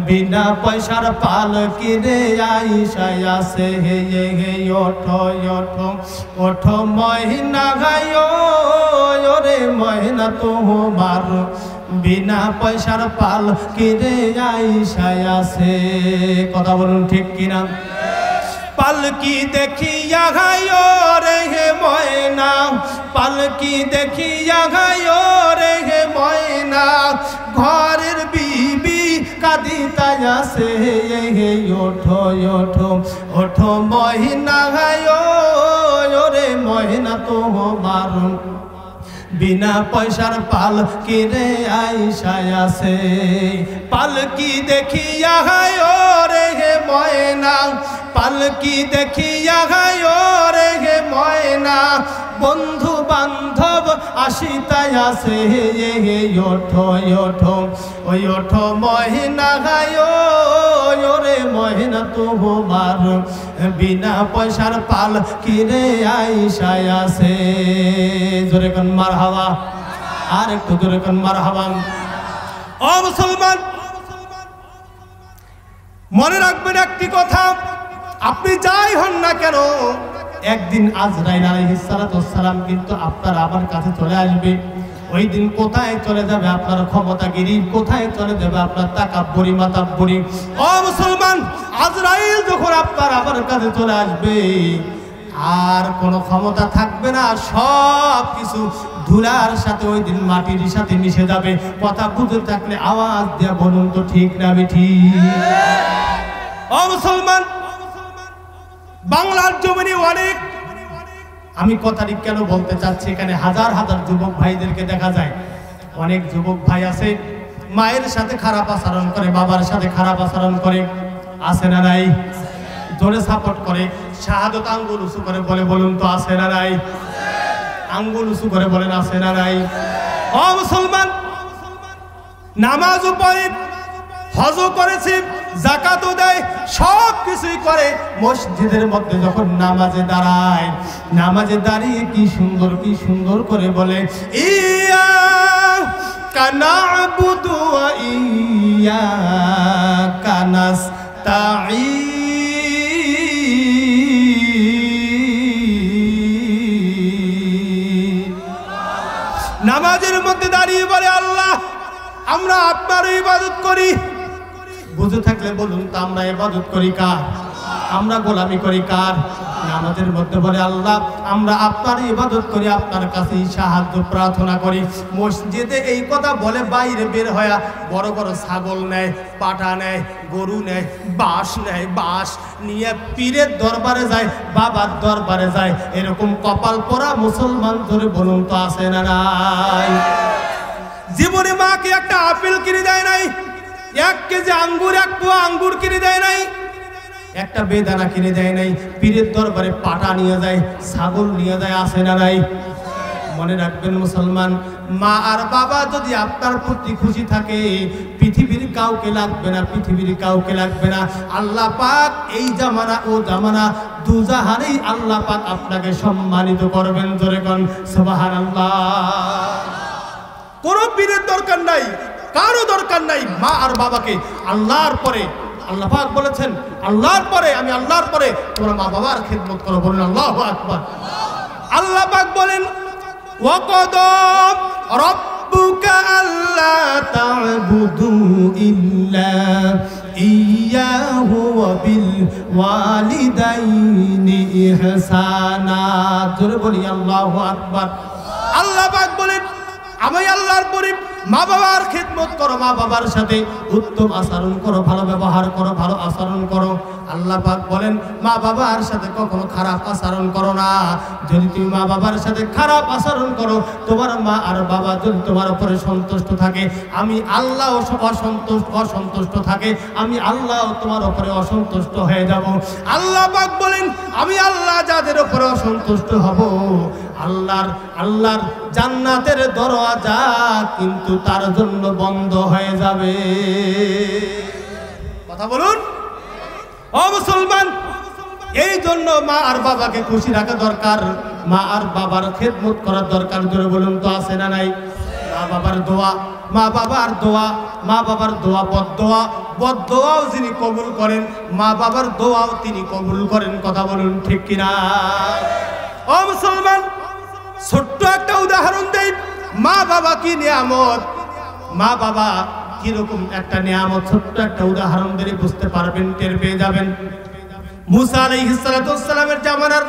বিনা পয়সার পালকি রে আইসায় আছে। হে হে ওঠো ওঠো ওঠো মহিনা গায়ো, ওরে মহিনা তোমার বিনা পয়সার পালকি রে আইসায় আছে। কথা বলুন ঠিক কিনা? পালকি দেখিয়া গায়ো রে হে ময়না, পালকি দেখিয়া গায়ো রে হে ময়না, ঘরের বিবি কাঁদিতায় আছে। হে ওঠো ওঠো ওঠো ময়না গায়ো, রে ময়না তোমার বিনা পয়সার পালকি রে আইসায় আছে। পালকি দেখিয়া গায়ো রে হে ময়না, পালকি দেখিয়া গায়ো রে হে ময়না, বন্ধু বান্ধব আসিতায় আছে। ওঠো ওঠো ওই ওঠো মহিনা গায়ো, রে মহিনা তোমার বিনা পয়সার পালকি রে আইসায় আছে। জোরে কোন মারহাবা, আর একটু জোরে কোন মারহাবা। ও মুসলমান, মনে রাখবেন একটি কথা, আপনি যাই হন না কেন একদিন আজরাইল আলাইহিস সালাতু ওয়াস সালাম কিন্তু আপনার আমার কাছে চলে আসবে। ওই দিন কোথায় চলে যাবে আপনার ক্ষমতাগিরি, কোথায় চলে যাবে আপনার তাকাব্বুরি মাতাব্বুরি। ও মুসলমান, আজরাইল যখন আপনার আমার কাছে চলে আসবে আর কোনো ক্ষমতা থাকবে না, সব কিছু ধুলার সাথে ওই দিন মাটির সাথে মিশে যাবে। কথা বুঝে থাকলে আওয়াজ দিয়ে বলুন তো ঠিক না ঠিক? ও মুসলমান, বাংলার জমিনে অনেক, আমি কথাটি কেন বলতে চাচ্ছি, এখানে হাজার হাজার যুবক ভাইদেরকে দেখা যায়। অনেক যুবক ভাই আছে মায়ের সাথে খারাপ আচরণ করে, বাবার সাথে খারাপ আচরণ করে, আছে না নাই? জোরে সাপোর্ট করে, শাহাদত আঙ্গুল উঁচু করে বলে, বলুন তো আছে না নাই? আঙ্গুল উঁচু করে বলেন আছে না নাই? ও মুসলমান, নামাজও পড়ে, হজও করেছে, যাকাতও দেয়, সব কিছুই করে, মসজিদের মধ্যে যখন নামাজে দাঁড়ায়, নামাজে দাঁড়িয়ে কি সুন্দর করে বলে, ইয়্যাকা না'বুদু ওয়া ইয়্যাকা নাস্তাঈন। নামাজের মধ্যে দাঁড়িয়ে বলে, আল্লাহ আমরা আপনার ইবাদত করি। বুঝে থাকলে বলুন তো আমরা ইবাদত করি কার? আমরা গোলামি করি কার? নামাজের মধ্যে বলে, আল্লাহ আমরা আপনার ইবাদত করি, আপনার কাছে সাহায্য প্রার্থনা করি। মসজিদে এই কথা বলে বাইরে বের হয়ে বড় বড় ছাগল নেয়, পাঠা নেয়, গরু নেয়, বাঁশ নেয়, বাঁশ নিয়ে পীরের দরবারে যায়, বাবার দরবারে যায়। এরকম কপাল পরা মুসলমান ধরে বলুন তো আছে না নাই? জীবনে মাকে একটা আপেল কিনে দেয় নাই, 1 কেজি আঙ্গুর, 1 পোয়া আঙ্গুর কিনে দেয় নাই, একটা বেদানা কিনে দেয় নাই। পীরের দরবারে পাটা নিয়ে যায়, ছাগল নিয়ে যায়, আছে না নাই? মনে রাখবেন মুসলমান, মা আর বাবা যদি আপনার প্রতি খুশি থাকে, পৃথিবীর কাউকে লাগবে না, পৃথিবীর কাউকে লাগবে না। আল্লাহ পাক এই জামানা ও জামানা দুজাহানেই আল্লাহ পাক আপনাকে সম্মানিত করবেন। জোরে কোন সুবহানাল্লাহ। কোনো পীরের দরকার নাই, কারো দরকার নাই। মা আর বাবাকে আল্লাহর পরে, আল্লাহ পাক বলেছেন আল্লাহর পরে, আমি আল্লাহর পরে তোমরা মা বাবার খিদমত করো। বলেন আল্লাহু আকবার। আল্লাহ পাক বলেন, ওয়াকাদা রাব্বুকা আল্লা তা'বুদু ইল্লা ইয়্যাহু ওয়া বিল ওয়ালিদাইনি ইহসানা। জোরে বলি আল্লাহু আকবার। আল্লাহ পাক বলেন, আমি আল্লাহর পরে মা বাবার খিদমত করো, মা বাবার সাথে উত্তম আচরণ করো, ভালো ব্যবহার করো, ভালো আচরণ করো। আল্লাহ পাক বলেন, মা বাবার সাথে কখনো খারাপ আচরণ করো না। যদি তুমি মা বাবার সাথে খারাপ আচরণ করো, তোমার মা আর বাবা যদি তোমার উপরে সন্তুষ্ট থাকে, আমি আল্লাহ অসন্তুষ্ট থাকে, আমি আল্লাহ তোমার উপরে অসন্তুষ্ট হয়ে যাব। আল্লাহ পাক বলেন, আমি আল্লাহ যাদের উপরে অসন্তুষ্ট হব, আল্লাহর জান্নাতের দরজা কিন্তু তার জন্য বন্ধ হয়ে যাবে। কথা বলুন ও মুসলমান। এই জন্য মা আর বাবাকে খুশি রাখা দরকার, মা আর বাবার খেদমত করার দরকার। জোরে বলুন তো আছে না নাই? মা বাবার দোয়া, মা বাবার দোয়া, মা বাবার দোয়া বদদোয়া, বদদোয়াও যিনি কবুল করেন, মা বাবার দোয়াও তিনি কবুল করেন। কথা বলুন ঠিক কিনা? ও মুসলমান, ছোট্ট একটা উদাহরণ দেই। মা বাবা কি নিয়ামত, মা বাবা কিরকম একটা নিয়ামত, ছোট্ট একটা উদাহরণ দিলে বুঝতে পারবেন, টের পেয়ে যাবেন। মুসা আলাইহিস সালাতু ওয়াস সালামের জামানার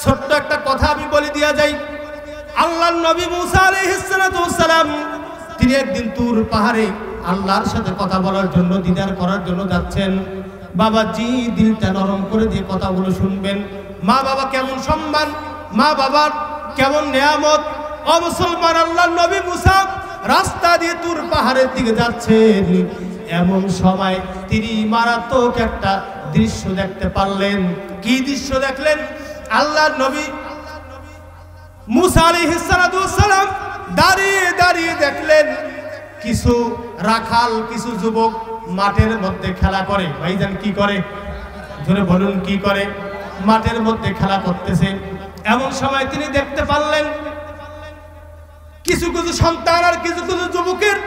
ছোট্ট একটা কথা আমি বলে দিয়া যাই। আল্লাহর নবী মুসা আলাইহিস সালাতু ওয়াস সালাম তিনি একদিন তুর পাহাড়ে আল্লাহর সাথে কথা বলার জন্য, দিদার করার জন্য যাচ্ছেন। বাবাজি দিলটা নরম করে দিয়ে কথাগুলো শুনবেন। মা বাবা কেমন সম্মান, মা বাবার কেমন নিয়ামত। ও মুসলমান, আল্লাহর নবী মুসা রাস্তা দিয়ে তুর পাহাড়ের দিকে যাচ্ছেন। এমন সময় তিনি মারাত্মক একটা দৃশ্য দেখতে পারলেন। কি দৃশ্য দেখলেন? আল্লাহর নবী মুসা আলাইহিস সালাতু ওয়াস সালাম দাঁড়িয়ে দাঁড়িয়ে দেখলেন কিছু রাখাল, কিছু যুবক মাঠের মধ্যে খেলা করে। ভাইজান কি করে? জোরে বলুন কি করে? মাঠের মধ্যে খেলা করতেছে। এমন সময় তিনি দেখতে পারলেন কিছু কিছু সন্তান আর কিছু কিছু যুবকের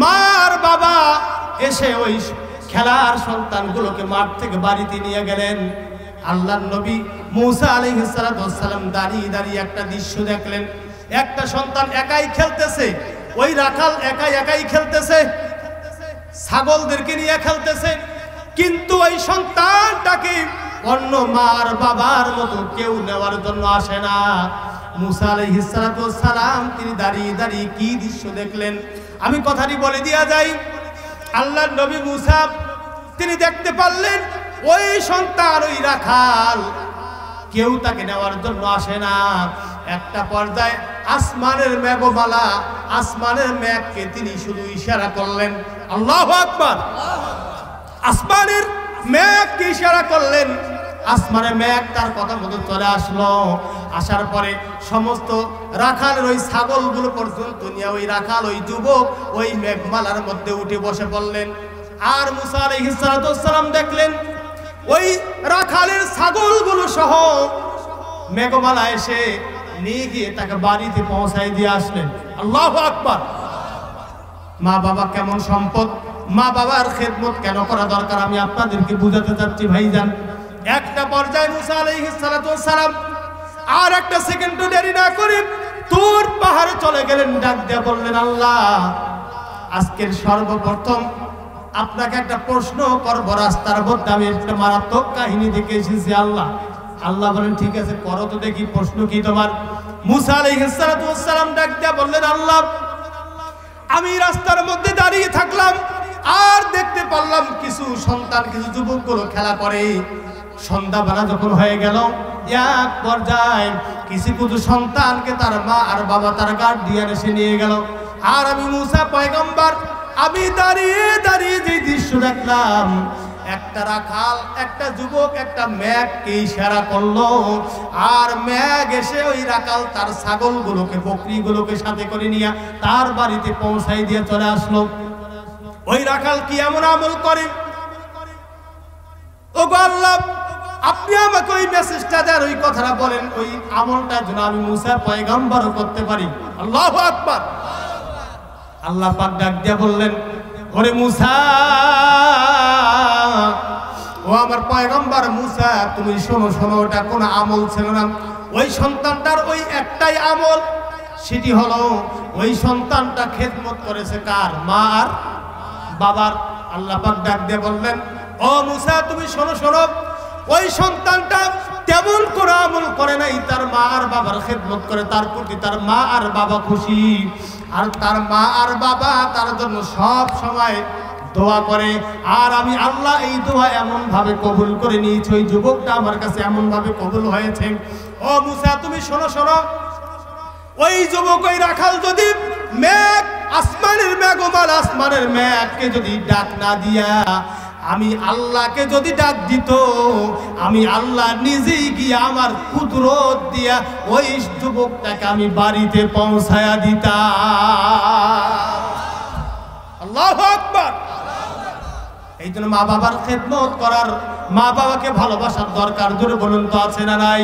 মা আর বাবা এসে ওই খেলার সন্তানগুলোকে মাঠ থেকে বাড়িতে নিয়ে গেলেন। আল্লাহর নবী মুসা আলাইহিস সালাম দাঁড়িয়ে দাঁড়িয়ে একটা দৃশ্য দেখলেন। একটা সন্তান একাই খেলতেছে, ওই রাখাল একাই খেলতেছে, ছাগলদেরকে নিয়ে খেলতেছে, কিন্তু ওই সন্তানটাকে অন্য মার বাবার মতো কেউ নেওয়ার জন্য আসে না। মুসা আলাইহিস সালাম তিনি দাঁড়িয়ে দাঁড়িয়ে কি দৃশ্য দেখলেন আমি কথাটি বলে দিয়া যাই। আল্লাহর নবী মুসা তিনি দেখতে পারলেন ওই সন্তান, ওই রাখাল কেউ তাকে নেওয়ার জন্য আসে না। একটা পর্যায়ে আসমানের মেঘমালা, আসমানের মেঘকে তিনি শুধু ইশারা করলেন, আল্লাহু আকবার। আসমানের মেঘকে ইশারা করলেন, আসমানের মেঘ তার কথা মতো চলে আসলো। আসার পরে সমস্ত রাখালের ওই ছাগলগুলো পর্যন্ত নিয়ে ওই রাখাল, ওই যুবক ওই মেঘমালার মধ্যে উঠে বসে পড়লেন। আর মুসা আলাইহিস সালাম দেখলেন ওই রাখালের ছাগলগুলো সহ মেঘমালা এসে নিয়ে গিয়ে তাকে বাড়িতে পৌঁছাই দিয়ে আসলেন। আল্লাহু আকবার। মা বাবা কেমন সম্পদ, মা বাবার খেদমত কেন করা দরকার আমি আপনাদেরকে বুঝাতে চাচ্ছি ভাইজান। একটা পর্যায়ে মুসা আলাইহিস সালাম আর একটা সেকেন্ড দেরি না করে তুর পাহাড়ে চলে গেলেন। ডাক দিয়ে বললেন, আল্লাহ আজকের সর্বপ্রথম আপনাকে একটা প্রশ্ন করব, রাস্তার মধ্যে আমি একটা মারাত্মক কাহিনী দেখে এসেছি। আল্লাহ বলেন ঠিক আছে করো তো দেখি, প্রশ্ন কি তোমার? মুসা আলাইহিস সালাম ডাক দিয়ে বললেন, আল্লাহ আমি রাস্তার মধ্যে দাঁড়িয়ে থাকলাম আর দেখতে পারলাম কিছু সন্তান, কিছু যুবকগুলো খেলা করে। সন্ধ্যাবেলা যখন হয়ে গেল এক পর্যায়ে কিছু সন্তানকে তার মা আর বাবা তার গার্ডিয়ান এসে নিয়ে গেল। আর আমি মুসা পয়গম্বর আমি দাঁড়িয়ে দাঁড়িয়ে যে দৃশ্য দেখলাম, একটা রাখাল, একটা যুবক একটা মেঘকে ইশারা করলো, আর মেঘ এসে ওই রাখাল তার ছাগলগুলোকে, বকরিগুলোকে সাথে করে নিয়ে তার বাড়িতে পৌঁছাই দিয়ে চলে আসলো। ওই রাখাল কি এমন আমল করে, ও গো আল্লাহ আপনি আমাকে ওই মেসেজটা দেন, ওই কথাটা বলেন, ওই আমলটা যেন আমি মুসা পয়গম্বরও করতে পারি। আল্লাহু আকবার। আল্লাহ পাক ডাক দিয়ে বললেন, ওরে মুসা, ও আমার পয়গম্বর মুসা তুমি শোনো, ওটা কোনো আমল ছিল না। ওই সন্তানটার ওই একটাই আমল, সেটি হলো ওই সন্তানটা খেদমত করেছে কার? মা আর বাবার। আল্লাহ পাক ডাক দিয়ে বললেন, ও মুসা তুমি শোনো, ওই সন্তানটা তেমন কোনো আমল করে নাই, তার মা আর বাবার খেদমত করে, তার প্রতি তার মা আর বাবা খুশি, আর তার মা আর বাবা তার জন্য সব সময় দোয়া করে। আর আমি আল্লাহ এই দোয়া এমন ভাবে কবুল করে নিয়েছি, ওই যুবকটা আমার কাছে এমন ভাবে কবুল হয়েছে। ও মুসা তুমি শোনো, ওই যুবক, ওই রাখাল যদি মেঘ, আসমানের মেঘমাল, আসমানের মেঘকে যদি ডাক না দিয়া আমি আল্লাহকে যদি ডাক দিত, আমি আল্লাহ নিজেই গিয়ে আমার কুদরত দিয়া ওই যুবকটাকে আমি বাড়িতে পৌঁছায়া দিতাম। আল্লাহু আকবার। এই জন্য মা বাবার খেদমত করার, মা বাবাকে ভালোবাসার দরকার জোরে বলুন তো আছে না নাই?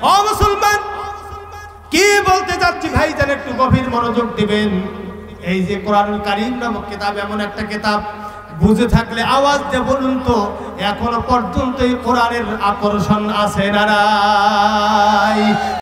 ও মুসলমান কি বলতে যাচ্ছি ভাইজান একটু গভীর মনোযোগ দিবেন। এই যে কোরআনুল কারীম নামক কিতাব এমন একটা কিতাব, বুঝে থাকলে আওয়াজ দিয়ে বলুন তো এখনো পর্যন্ত এই কোরআনের আকর্ষণ আছে না নাই?